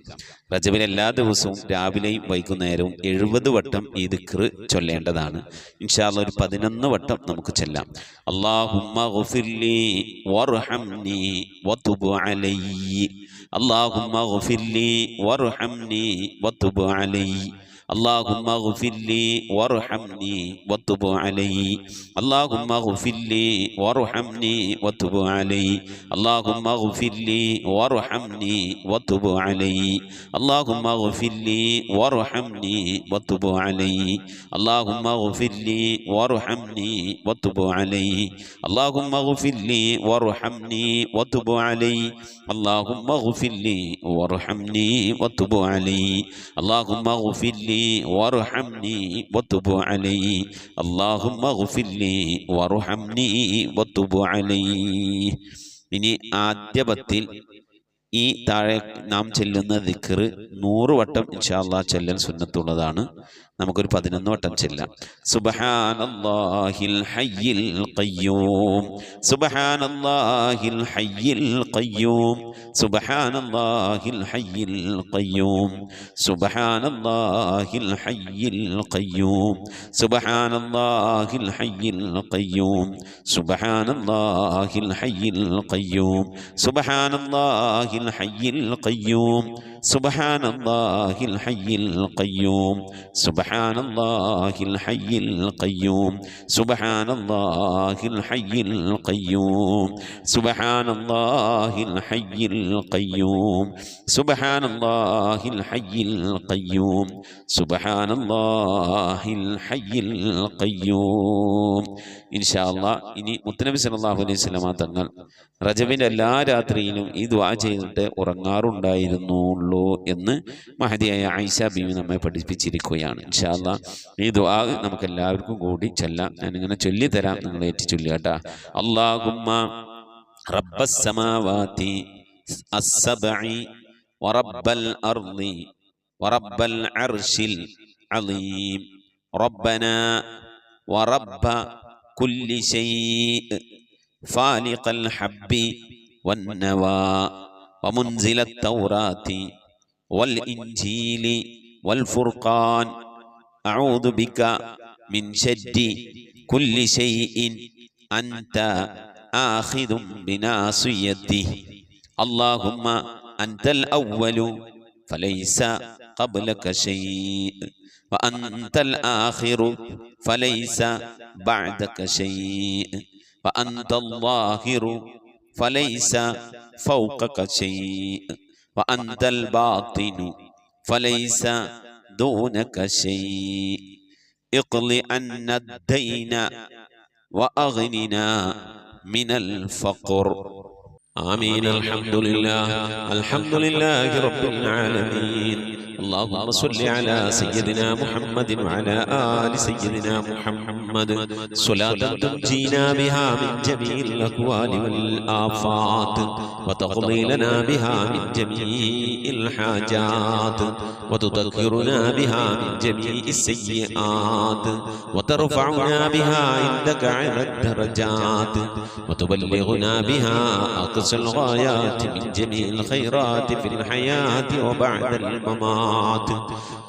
റജബിലെ എല്ലാ ദിവസവും രാവിലെയും വൈകുന്നേരവും 70 വട്ടം ഈ ദിക്ർ ചൊല്ലേണ്ടതാണ്. ഇൻഷാ അല്ലാഹ് ഒരു 11 വട്ടം നമുക്ക് ചൊല്ലാം. അല്ലാഹുമ്മ ഗഫിർലി വർഹംനി വതുബ് അലയ്യ. അല്ലാഹുമ്മ ഗഫിർലി വർഹംനി വതുബ് അലയ്യ. اللهم اغفر لي وارحمني وتب علي. اللهم اغفر لي وارحمني وتب علي. اللهم اغفر لي وارحمني وتب علي. اللهم اغفر لي وارحمني وتب علي. اللهم اغفر لي وارحمني وتب علي. اللهم اغفر لي وارحمني وتب علي. اللهم اغفر لي وارحمني وتب علي. اللهم اغفر لي وارحمني وتب علي. اللهم اغفر لي وارحمني وتب علي. ഇനി ആദ്യപത്തിൽ ഈ താഴെ നാം ചെല്ലുന്ന ദിക്ർ 100 വട്ടം ഇൻഷാ അല്ലാഹ് ചെല്ലൽ സുന്നത്തുള്ളതാണ്. നമുക്കൊരു 11 വട്ടം ചെല്ലാം. സുബ്ഹാനല്ലാഹിൽ ഹയ്യിൽ ഖയ്യൂം സുബ്ഹാനല്ലാഹിൽ ഹയ്യിൽ ഖയ്യൂം സുബ്ഹാനല്ലാഹിൽ ഹയ്യിൽ ഖയ്യൂം സുബ്ഹാനല്ലാഹിൽ ഹയ്യിൽ ഖയ്യൂം സുബ്ഹാനല്ലാഹിൽ ഹയ്യിൽ ഖയ്യൂം സുബ്ഹാനല്ലാഹിൽ ഹയ്യിൽ ഖയ്യൂം സുബ്ഹാനല്ലാഹിൽ ഹയ്യിൽ ഖയ്യൂം സുബ്ഹാനല്ലാഹിൽ ഹയ്യിൽ ഖയ്യൂം സുബ്ഹാനല്ലാഹിൽ ഹയ്യിൽ ഖയ്യൂം സുബ്ഹാനല്ലാഹിൽ ഹയ്യിൽ ഖയ്യൂം സുബ്ഹാനല്ലാഹിൽ ഹയ്യിൽ ഖയ്യൂം സുബ്ഹാനല്ലാഹിൽ ഹയ്യിൽ ഖയ്യൂം സുബ്ഹാനല്ലാഹിൽ ഹയ്യിൽ ഖയ്യൂം. ഇൻഷാ അല്ലാഹ് ഇനി മുത്തനബി സല്ലല്ലാഹു അലൈഹി വസല്ലമ തങ്ങൾ റജബിന്റെ എല്ലാ രാത്രിയിലും ഈ ദുആ ചെയ്തിട്ട് ഉറങ്ങാറുണ്ടായിരുന്നുള്ളൂ എന്ന് മഹദിയായ ആയിഷ ബീവി നമ്മെ പഠിപ്പിച്ചിരിക്കുകയാണ്. ഇൻഷാ അല്ലാഹ് ഈ ദുആ നമുക്ക് എല്ലാവർക്കും കൂടി ചൊല്ലാം. ഞാനിങ്ങനെ ചൊല്ലിത്തരാം, നിങ്ങൾ ഏറ്റി ചൊല്ലുക കേട്ടോ. അല്ലാഹുമ്മ റബ്ബസ് സമാവാതി അസ്സബഇ വറബ്ബൽ അർളി വറബ്ബൽ അർശിൽ അളീം റബ്ബനാ വറബ്ബ കുല്ലി ശൈഇ ഫാലിഖൽ ഹബ്ബി വന്നവാ ومنزل التوراة والإنجيل والفرقان أعوذ بك من شر كل شيء أنت آخذ بناصيته اللهم أنت الأول فليس قبلك شيء وأنت الآخر فليس بعدك شيء وأنت الظاهر فليس فوقك شيء وأنت الباطن فليس دونك شيء اقض عنا الدين وأغننا من الفقر آمين. الحمد لله رب العالمين. اللهم صل على سيدنا محمد وعلى آل سيدنا محمد صلاة تنجينا بها من جميع الأهوال والآفات وتقضي لنا بها من جميع الحاجات وتذكرنا بها من جميع السيئات وترفعنا بها عندك على الدرجات وتبلغنا بها أقصى الغايات من جميع الخيرات في الحياة وبعد الممات.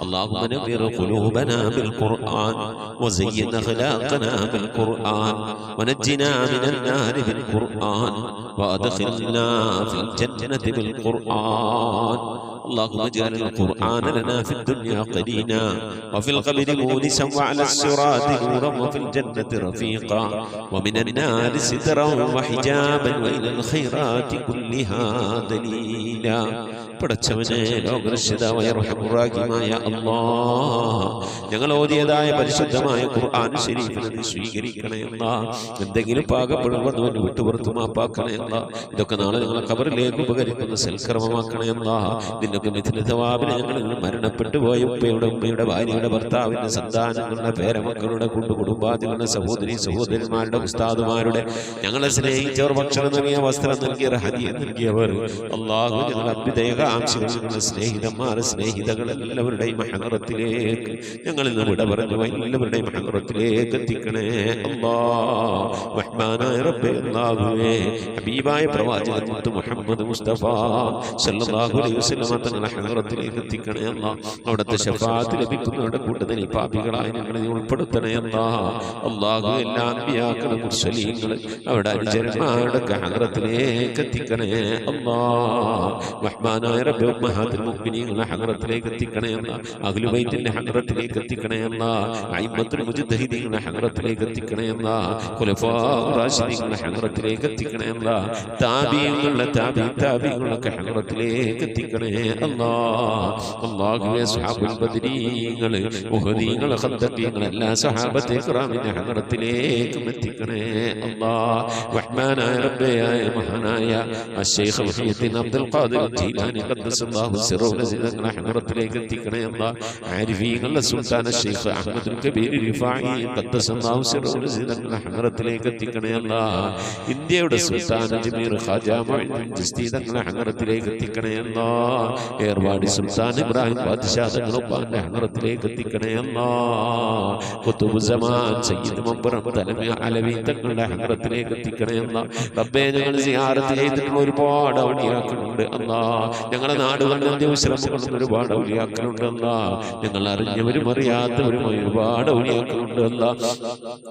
اللهم نبر قلوبنا بالقرآن وزين أخلاقنا بالقرآن ونجنا من النار بالقرآن وأدخلنا في الجنة بالقرآن. اللهم اجعل القرآن لنا في الدنيا قرينا وفي القبر مونسا وعلى الصراط نورا وفي الجنة رفيقا ومن النار سترا وحجابا وإلى الخيرات كلها دليلا. പടച്ചവനെ ലോകരക്ഷിതാവായ റഹ്മാനായ അല്ലാഹ്, ഞങ്ങൾ ഓതിയതായ പരിശുദ്ധമായ ഖുർആൻ ശരീഫിനെ നീ സ്വീകരിക്കണേ അല്ലാഹ്. എന്തെങ്കിലും പാകപ്പെടുന്നവന് വിട്ടുപുറത്തു മാപ്പാക്കണേ അല്ലാഹ്. ഇതൊക്കെ നാളെ ഞങ്ങളെ ഖബറിലേക്ക് ഉപകരിക്കുന്ന സൽക്കർമ്മമാക്കണേ അല്ലാഹ്. ഇതിനൊക്കെ മിഥില തവാബിനെ ഞങ്ങൾ മരണപ്പെട്ടു പോയ ഉമ്മയുടെ ഭാര്യയുടെ ഭർത്താവിന്റെ സന്താനങ്ങളുടെ പേരമക്കളുടെ കുടുംബാദികളുടെ സഹോദരി സഹോദരന്മാരുടെ ഉസ്താദുമാരുടെ ഞങ്ങളെ സ്നേഹിച്ചവർ ഭക്ഷണം നൽകിയ വസ്ത്രം നൽകിയവർ ഹദിയ നൽകിയവർ അല്ലാഹു ഞങ്ങൾ അഭ്യുദയ ആംശങ്ങളുടെ സ്നേഹിതന്മാർ സ്നേഹിതകൾ എല്ലാവരുടെയും ഹദറത്തിലേക്ക് ഞങ്ങൾ ഇന്ന് വിട പറഞ്ഞു എല്ലാവരുടെയും ഹദറത്തിലേക്ക് എത്തിക്കണേ അല്ലാഹ്. റഹ്മാനായ റബ്ബേ അല്ലാഹുവേ, ഹബീബായ പ്രവാചകൻ മുഹമ്മദ് മുസ്തഫ സല്ലല്ലാഹു അലൈഹി വസല്ലം തങ്ങളുടെ ഹദറത്തിലേക്ക് എത്തിക്കണേ അല്ലാഹ്. അവിടുത്തെ ശഫാഅത്ത് ലഭിക്കുന്നവരുടെ കൂട്ടത്തിൽ പാപികളായി ഞങ്ങളെ ഉൾപ്പെടുത്തണേ അല്ലാഹ്. അല്ലാഹു എല്ലാ അൻബിയാക്കളും മുർസലീങ്ങളും അവരുടെ അനുചരന്മാരുടെ ഹദറത്തിലേക്ക് എത്തിക്കണേ അല്ലാഹ്. റഹ്മാനായ റബ്ബേ, ഉമ്മഹാത്തുൽ മുഅ്മിനീങ്ങളുടെ ഹദറത്തിലേക്ക് എത്തിക്കണേ അല്ലാഹ്. അഹ്ലു ബൈത്തിന്റെ ഹദറത്തിലേക്ക് എത്തിക്കണേ അല്ലാഹ്. അയിമ്മത്തുൽ മുജ്തഹിദീങ്ങളുടെ ഹദറത്തിലേക്ക് എത്തിക്കണേ അല്ലാഹ്. ഖുലഫാഉർ റാഷിദീങ്ങളുടെ ഹദറത്തിലേക്ക് എത്തിക്കണേ അല്ലാഹ്. താബീങ്ങളുടെ താബീങ്ങളുടെ ഹദറത്തിലേക്ക് എത്തിക്കണേ അല്ലാഹ്. അല്ലാഹുവേ, സ്വഹാബുൽ ബദരീങ്ങൾ ഉഹദീങ്ങൾ ഖദ്ദീങ്ങൾ എല്ലാ സ്വഹാബത്തെ കിറാമിന്റെ ഹദറത്തിലേക്ക് എത്തിക്കണേ അല്ലാഹ്. റഹ്മാനായ റബ്ബേ, മഹാനായ അശ്ശൈഖ് മുഹയ്യിദ്ദീൻ അബ്ദുൽ ഖാദിർ ജീലാനി ഖദ്ദസല്ലാഹു സിറഹു തങ്ങളുടെ ഹദറത്തിലേക്ക് എത്തിക്കണേ അല്ലാഹ്. ആരിഫീങ്ങളുടെ സുൽത്താൻ അശ്ശൈഖ് അഹ്മദുൽ കബീർ റിഫാഈ ഖദ്ദസല്ലാഹു സിറഹു തങ്ങളുടെ ഹദറത്തിലേക്ക് എത്തിക്കണേ അല്ലാഹ്. ഇന്ത്യയുടെ സുൽത്താൻ അജ്മീർ ഖാജ മുഈനുദ്ദീൻ ചിശ്തി തങ്ങളുടെ ഹദറത്തിലേക്ക് എത്തിക്കണേ അല്ലാഹ്. ഏർവാടി സുൽത്താൻ ഇബ്രാഹിം ബാദ്ശാ തങ്ങളുടെ ഹദറത്തിലേക്ക് എത്തിക്കണേ അല്ലാഹ്. ഖുതുബ് സമാൻ സയ്യിദ് മബ്റം തലമി അലവി തങ്ങളുടെ ഹദറത്തിലേക്ക് എത്തിക്കണേ അല്ലാഹ്. റബ്ബേ, ഞങ്ങൾ സിയാറത്ത് ചെയ്തിട്ടുള്ള ഒരുപാട് ഔലിയാക്കളുണ്ട് അല്ലാഹ്. ഞങ്ങളുടെ നാടുകളിൽ വിശ്രമങ്ങളുന്ന ഒരുപാട് ഔലിയാക്കളുണ്ട് അല്ലാഹ്. ഞങ്ങൾ അറിഞ്ഞവരും അറിയാത്തവരും ഒരുപാട് ഔലിയാക്കളുണ്ട് അല്ലാഹ്.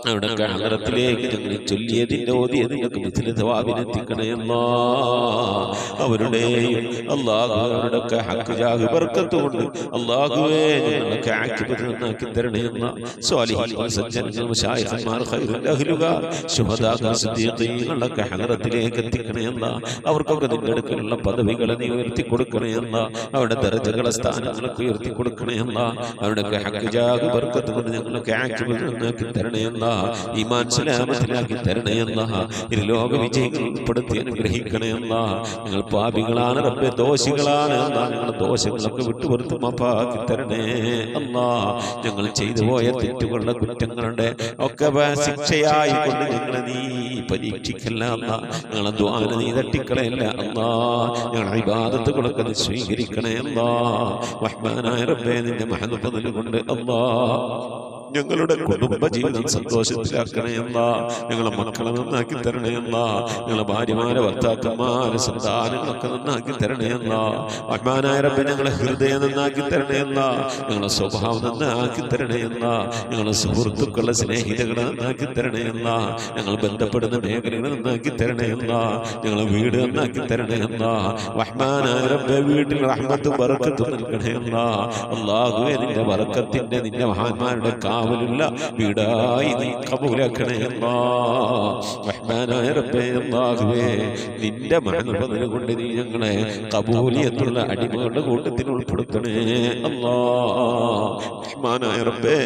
അവിടെ ഹദറത്തിലേക്ക് ഞങ്ങൾ ചൊല്ലിയതിന്റെ ഓതിയതിനൊക്കെ മിഥില തവാബിനെത്തിക്കണേ അല്ലാഹ്. അവരുടെയും അല്ലാഹു അവരുടെയൊക്കെ ഹഖ് ജാഹ് ബർക്കത്ത് കൊണ്ട് അല്ലാഹുവേ ഞങ്ങളൊക്കെ ആക്കിബത്ത് നന്നാക്കി തരണേ അല്ലാഹ്. സ്വാലിഹീൻ സജ്ജനങ്ങൾ മശായിഖന്മാർ ഖൈറുൽ അഹ്ലുകാർ ശുഹദാ സിദ്ദീഖീങ്ങളൊക്കെ ഹദറത്തിലേക്ക് എത്തിക്കണേ അല്ലാഹ്. അവർക്കൊക്കെ നിന്റെ അടുക്കലുള്ള പദവികളെ നീ ഉയർത്തി കൊടുക്കണേ അല്ല. അവരുടെ ദർജകളെ സ്ഥാനങ്ങളൊക്കെ ഉയർത്തി കൊടുക്കണേ അല്ല. അവരുടെ ഹഖ്ജാഗ് ബർക്കത്ത് കൊണ്ട് ഞങ്ങളൊക്കെ ആക്കി തരണേ അല്ല. ഈമാൻ സലാമത്തിലാക്കി തരണേ അല്ല. ഇരുലോക വിജയങ്ങൾ ഉൾപ്പെടുത്തി അനുഗ്രഹിക്കണേ അല്ല. ഞങ്ങൾ പാപികളാണ് റബ്ബേ, ദോഷികളാണ് അല്ല. ഞങ്ങളുടെ ദോഷങ്ങളൊക്കെ വിട്ടുപുറത്ത് മാപ്പാക്കി തരണേ അല്ല. ഞങ്ങൾ ചെയ്തു പോയ തെറ്റുകളുടെ കുറ്റങ്ങളുടെ ഒക്കെ ശിക്ഷയായി കൊണ്ട് ഞങ്ങളെ നീ പരീക്ഷിക്കല്ല അല്ല. ഞങ്ങളെ ദ്വാന നീ തട്ടിക്കളയല്ല അല്ല. ഞങ്ങളുടെ ഇബാദത്തുകളൊക്കെ നീ സ്വീകരിക്കണേ അല്ല. റഹ്മാനായ റബ്ബേ, നിന്റെ മഹദ് ഫദ്ൽ കൊണ്ട് അല്ലാ ഞങ്ങളുടെ കുടുംബ ജീവിതം സന്തോഷത്തിലാക്കണേ അല്ല. ഞങ്ങളെ മക്കളെ നന്നാക്കി തരണേ അല്ല. ഞങ്ങളെ ഭാര്യമാരെ ഭർത്താക്കന്മാരെ സന്താനങ്ങളൊക്കെ നന്നാക്കി തരണേ അല്ല. റഹ്മാനായ റബ്ബേ, ഞങ്ങളെ ഹൃദയം നന്നാക്കി തരണേ അല്ല. ഞങ്ങളെ സ്വഭാവം നന്നാക്കി തരണേ അല്ല. ഞങ്ങളെ സുഹൃത്തുക്കളെ സ്നേഹിതകളെ നന്നാക്കി തരണേ അല്ല. ഞങ്ങൾ ബന്ധപ്പെടുന്ന മേഖലകളെ നന്നാക്കി തരണേ അല്ല. ഞങ്ങളെ വീട് നന്നാക്കി തരണേ അല്ല. റഹ്മാനായ റബ്ബേ, വീട്ടിൽ റഹ്മത്തും ബറക്കത്തും നൽകണേ അല്ല. അല്ലാഹുവേ, നിന്റെ ബറക്കത്തിന്റെ നിന്റെ മഹാന്മാരുടെ കാവലുള്ള വീടായി നീ കബൂലാക്കണേ അല്ലാ. റഹ്മാനായ റബ്ബേ, അല്ലാഹുവേ, നിന്റെ മഹ്ഫദ് കൊണ്ട് നീ ഞങ്ങളെ കബൂലിയത്തുള്ള അടിമകളുടെ കൂട്ടത്തിൽ ഉൾപ്പെടുത്തണേ അല്ലാ. റഹ്മാനായ റബ്ബേ,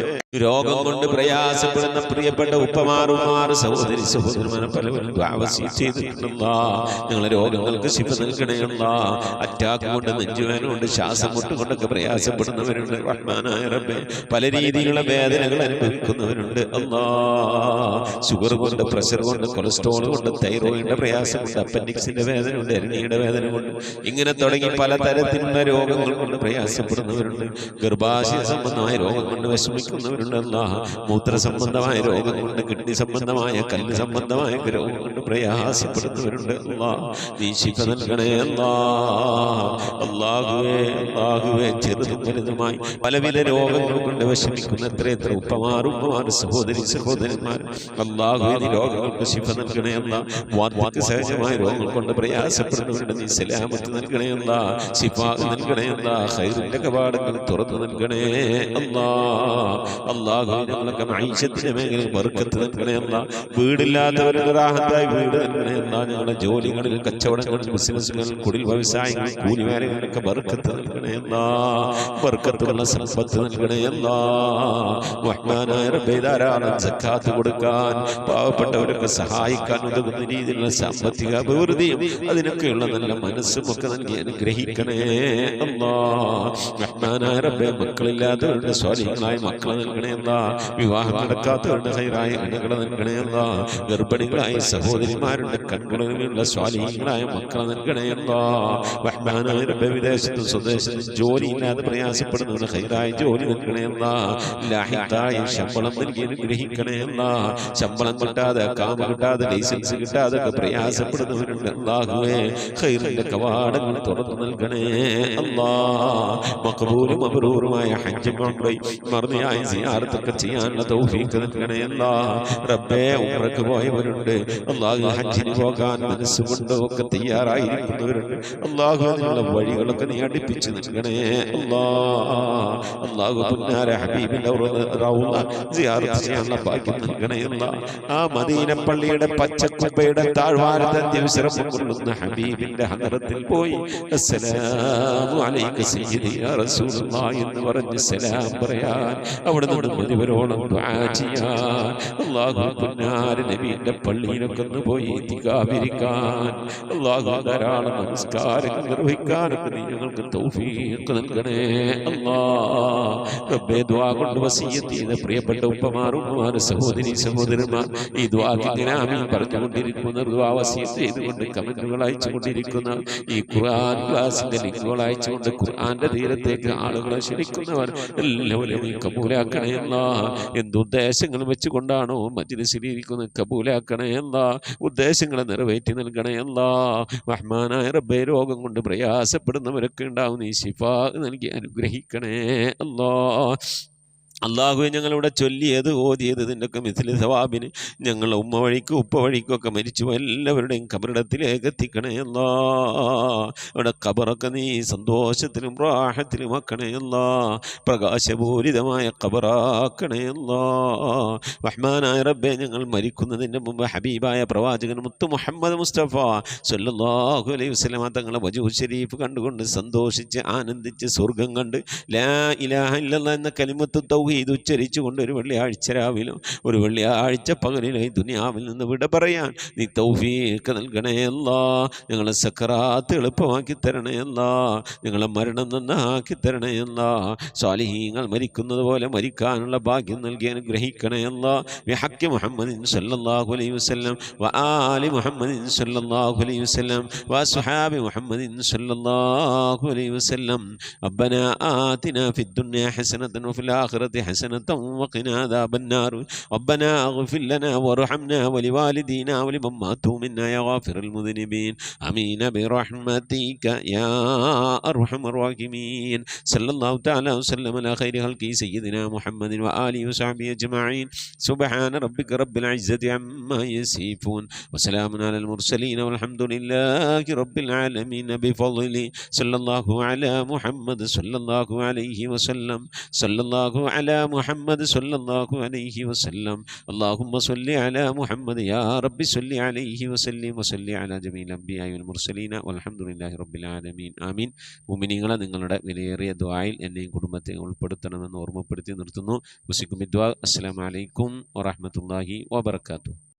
രോഗം കൊണ്ട് പ്രയാസപ്പെടുന്ന പ്രിയപ്പെട്ട ഉപ്പമാറുമാർ സഹോദരി സഹോദരന്മാരെ പലവരും ചെയ്തിട്ടുണ്ടല്ല. ഞങ്ങളെ രോഗങ്ങൾക്ക് ശിഫ നൽകണേ അല്ലാ. അറ്റാക്ക് കൊണ്ട്, നെഞ്ചുവേദന കൊണ്ട്, ശ്വാസം മുട്ടുകൊണ്ടൊക്കെ പ്രയാസപ്പെടുന്നവരുണ്ട്. റഹ്മാനായ റബ്ബേ, പല രീതിയിലുള്ള വേദനകൾ അനുഭവിക്കുന്നവരുണ്ട് അല്ലാ. ഷുഗർ കൊണ്ട്, പ്രഷർ കൊണ്ട്, കൊളസ്ട്രോൾ കൊണ്ട്, തൈറോയിഡിന്റെ പ്രയാസം കൊണ്ട്, അപ്പൻഡിക്സിന്റെ വേദന കൊണ്ട്, എരണിയുടെ വേദന കൊണ്ട്, ഇങ്ങനെ തുടങ്ങി പലതരത്തിലുള്ള രോഗങ്ങൾ കൊണ്ട് പ്രയാസപ്പെടുന്നവരുണ്ട്. ഗർഭാശയ സംബന്ധമായ രോഗം കൊണ്ട് വിഷമിക്കുന്നവരുണ്ട് അല്ലാ. മൂത്ര സംബന്ധമായ രോഗം കൊണ്ട്, കിഡ്നി സംബന്ധമായ, കല്ല് സംബന്ധമായ രോഗം കൊണ്ട് പ്രയാസപ്പെടുന്നവരുണ്ട് അല്ലാ. നീ ശിഫ നൽകണേ അല്ലാ. അല്ലാഹുവേ, അല്ലാഹുവേ, ചെറുതും വലുതുമായി പലവിധ രോഗങ്ങൾ കൊണ്ട് വിഷമിക്കുന്ന എത്ര ഉപ്പമാറും സഹോദരി സഹോദരന്മാർ അല്ലാഹുവേ, നീ രോഗങ്ങൾക്ക് ശിഫ നൽകണേ അല്ലാ. വാർദ്ധക്യ സഹജമായ രോഗങ്ങൾ കൊണ്ട് പ്രയാസപ്പെടുന്നവരുടെ നീ സലാമത്ത് നൽകണേ അല്ലാ. ശിഫ നൽകണേ അല്ലാ. ഖൈറിന്റെ കവാടങ്ങൾ തുറന്നു നൽകണേ അല്ലാ. അല്ലാഹുവേ, ഞങ്ങളൊക്കെ മഈശത്തിന്റെ മേഖലയിൽ ബർക്കത്ത് നൽകണേ അല്ലാ. വീടില്ലാത്തവരുടെ റാഹത്തായി വീട് നൽകണേ അല്ലാ. ഞങ്ങളുടെ ജോലികളിൽ, കച്ചവടങ്ങളിൽ, ബിസിനസ്സുകളിൽ, കുടിൽ വ്യവസായങ്ങളിൽ, കൂലിവേലകളിലൊക്കെ ബർക്കത്ത് നൽകണേ അല്ലാ. ബർക്കത്തുള്ള സമ്പത്ത് നൽകണേ അല്ലാ. റഹ്മാനായ റബ്ബേ, ധാരാളം സക്കാത്ത് കൊടുക്കാൻ, പാവപ്പെട്ടവരൊക്കെ സഹായിക്കാൻ ഉതകുന്ന രീതിയിലുള്ള സാമ്പത്തിക അഭിവൃദ്ധിയും അതിനൊക്കെയുള്ള നല്ല മനസ്സും ഒക്കെ നൽകി അനുഗ്രഹിക്കണേ അല്ലാ. റഹ്മാനായ റബ്ബേ, മക്കളില്ലാത്തവരുടെ സ്വാലിഹീങ്ങളായ മക്കളെ നൽകണേ അല്ലാ. വിവാഹം നടക്കാത്തവരുടെ ഖൈറായ ഇണകളെ നൽകണേ അല്ലാ. ഗർഭിണികളായ സഹോദരിമാരുടെ കൺകുളവിലുള്ള സ്വാലിഹീങ്ങളായ മക്കളെ നൽകണേ അല്ലാ. റഹ്മാനായ റബ്ബേ, വിദേശത്തും സ്വദേശത്തും ജോലിയില്ലാതെ പ്രയാസപ്പെടുന്നവരുടെ ഖൈറായ ജോലി നൽകണേ അല്ലാ. ലാഹിഖായ ശമ്പളം നൽകി അനുഗ്രഹിക്കണേ അല്ലാ. ശമ്പളം കിട്ടാതെ, കാമ കിട്ടാതെ, ലൈസൻസ് കിട്ടാതെ ഒക്കെ പ്രയാസപ്പെടുന്നവരുണ്ട് അല്ലാഹുവേ. ഖൈറിന്റെ കവാടങ്ങൾ തുറന്നു നൽകണേ അല്ലാ. മഖബൂലും മബ്റൂറുമായ ഹജ്ജും ഉംറയും മർദിയായ സിയാറത്തൊക്കെ ചെയ്യാനുള്ള തൗഫീഖ് നൽകണേ അല്ലാ. റബ്ബേ, ഉംറക്ക് പോയവരുണ്ട് അല്ലാഹു, ഹജ്ജിന് പോകാൻ മനസ്സുകൊണ്ട് ഒക്കെ തയ്യാറായിരിക്കുന്നവരുണ്ട് അല്ലാഹു. അതിനുള്ള വഴികളൊക്കെ നീ അടുപ്പിച്ച് നൽകണേ അല്ലാ. അല്ലാഹു, പുന്നാര ഹബീബിന്റെ റൗള സിയാറത്ത് ചെയ്യാനുള്ള ഭാഗ്യം നൽകണേ അല്ലാ. ആ മദീന പള്ളിയുടെ പച്ചക്കുപ്പയുടെ താഴ്വാരത്തെ ദിവസം കൊള്ളുന്ന ഹബീബിന്റെ ഹദറത്തിൽ പോയി അസ്സലാമു അലൈക സയ്യിദി യാ റസൂലുള്ളാഹി എന്ന് പറഞ്ഞ് സലാം പറയാൻ, അവിടെ നിന്ന് മുഴുവനോളം ദുആ ചെയ്യാൻ, അല്ലാഹു പുന്നാര നബിയുടെ പള്ളിയിലൊക്കെ ഒന്ന് പോയി ഇത്തികാഫിരിക്കാൻ, അല്ലാഹു ധാരാളം നമസ്കാരങ്ങൾ നിർവഹിക്കാനൊക്കെ നീ ഞങ്ങൾക്ക് തൗഫീഖ് നൽകണേ അല്ലാ. റബ്ബേ, ദുആ കൊണ്ട് വസിയ്യത്ത് ചെയ്ത പ്രിയപ്പെട്ട ഉപ്പമാർ, ഉമ്മമാർ, സഹോദരി സഹോദരന്മാർ, ഈ ദുആക്ക് ഇങ്ങനെ ആമീൻ പറഞ്ഞുകൊണ്ടിരിക്കുന്ന, ദുആ വസിയ്യത്ത് ചെയ്തുകൊണ്ട് കമന്റുകൾ അയച്ചുകൊണ്ടിരിക്കുന്ന, ഈ ഖുർആൻ ക്ലാസിന്റെ ലിങ്കുകൾ അയച്ചുകൊണ്ട് ഖുർആന്റെ തീരത്തേക്ക് ആളുകളെ ക്ഷണിക്കുന്നവർ എല്ലാവരും നീ കബൂലാക്കണേ അല്ലാ. എന്തുദ്ദേശങ്ങൾ വെച്ചുകൊണ്ടാണോ മജ്ലിസിലിരിക്കുന്നത് കബൂലാക്കണേ അല്ലാ. ഉദ്ദേശങ്ങളെ നിറവേറ്റി നൽകണേ അല്ലാ. റഹ്മാനായ റബ്ബേ, രോഗം കൊണ്ട് പ്രയാസപ്പെടുന്നവരൊക്കെ ഉണ്ടാവും, നീ ശിഫാ നൽകി അനുഗ്രഹിക്കണേ അല്ലാ. അള്ളാഹുവെ ഞങ്ങളിവിടെ ചൊല്ലിയത് ഓതിയത് ഇതിൻ്റെയൊക്കെ മിഥിലി സവാബിന് ഞങ്ങളെ ഉമ്മ വഴിക്കും ഉപ്പ വഴിക്കും ഒക്കെ മരിച്ചു എല്ലാവരുടെയും കബറിടത്തിലേക്ക് എത്തിക്കണേ അല്ലാ. അവിടെ കബറൊക്കെ നീ സന്തോഷത്തിലും റാഹത്തിലും ആക്കണേ അല്ലാ. പ്രകാശപൂരിതമായ കബറാക്കണേ അല്ലാ. റഹ്മാനായ റബ്ബേ, ഞങ്ങൾ മരിക്കുന്നതിൻ്റെ മുമ്പ് ഹബീബായ പ്രവാചകൻ മുത്തു മുഹമ്മദ് മുസ്തഫ സല്ലല്ലാഹു അലൈഹി വസല്ലം തങ്ങളെ വജൂഹ് ശരീഫ് കണ്ടുകൊണ്ട് സന്തോഷിച്ച് ആനന്ദിച്ച് സ്വർഗം കണ്ട് ലാ ഇലാഹ ഇല്ലല്ലാഹ് എന്ന കലിമത്ത് തൗഹീദ് ഉച്ചരിച്ചുകൊണ്ട് ഒരു വെള്ളിയാഴ്ച രാവിലും ഒരു വെള്ളിയാഴ്ച പകലിലും ഈ ദുനിയാവിൽ നിന്ന് വിട പറയാൻ നീ തൗഫീഖ് നൽകണേ അല്ലാ. ഞങ്ങളെ സക്കറാത്ത് എളുപ്പമാക്കി തരണേ അല്ലാ. ഞങ്ങളെ മരണം നന്നാക്കി തരണേ അല്ലാ. സ്വാലിഹീങ്ങൾ മരിക്കുന്നത് പോലെ മരിക്കാനുള്ള ഭാഗ്യം നൽകി അനുഗ്രഹിക്കണേ അല്ലാ. ബിഹഖി മുഹമ്മദിൻ സല്ലല്ലാഹു അലൈഹി വസല്ലം വആലി മുഹമ്മദിൻ സല്ലല്ലാഹു അലൈഹി വസല്ലം വഅസ്ഹാബി മുഹമ്മദിൻ സല്ലല്ലാഹു അലൈഹി വസല്ലം. റബ്ബനാ ആതിനാ ഫിദ്ദുനിയ ഹസനതൻ വഫിൽ ആഖിറതി حسنة وقنا عذاب النار ربنا اغفر لنا وارحمنا ولوالدينا ولمن ماتوا منا يا غافر المذنبين آمين برحمتك يا أرحم الراحمين صلى الله تعالى وسلم على خير خلقه سيدنا محمد وآله وصحبه أجمعين سبحان ربك رب العزة عما يصفون وسلام على المرسلين والحمد لله رب العالمين بفضله صلى الله على محمد صلى الله عليه وسلم صلى الله على محمد صلى الله عليه وسلم اللهم صل على محمد يا رب صل عليه وسلم وصل على جميع الأنبياء والمرسلين والحمد لله رب العالمين آمين. മുഅ്മിനീങ്ങളെ, നിങ്ങളുടെ വിലയേറിയ ദുആയിൽ എന്നെയും കുടുംബത്തെയും ഉൾപ്പെടുത്തണമെന്ന് ഓർമ്മപ്പെടുത്തി നിർത്തുന്നു. വസിക്കും ബിദ്ദുആ. അസ്സലാമു അലൈക്കും വറഹ്മത്തുള്ളാഹി വബറകാതുഹു.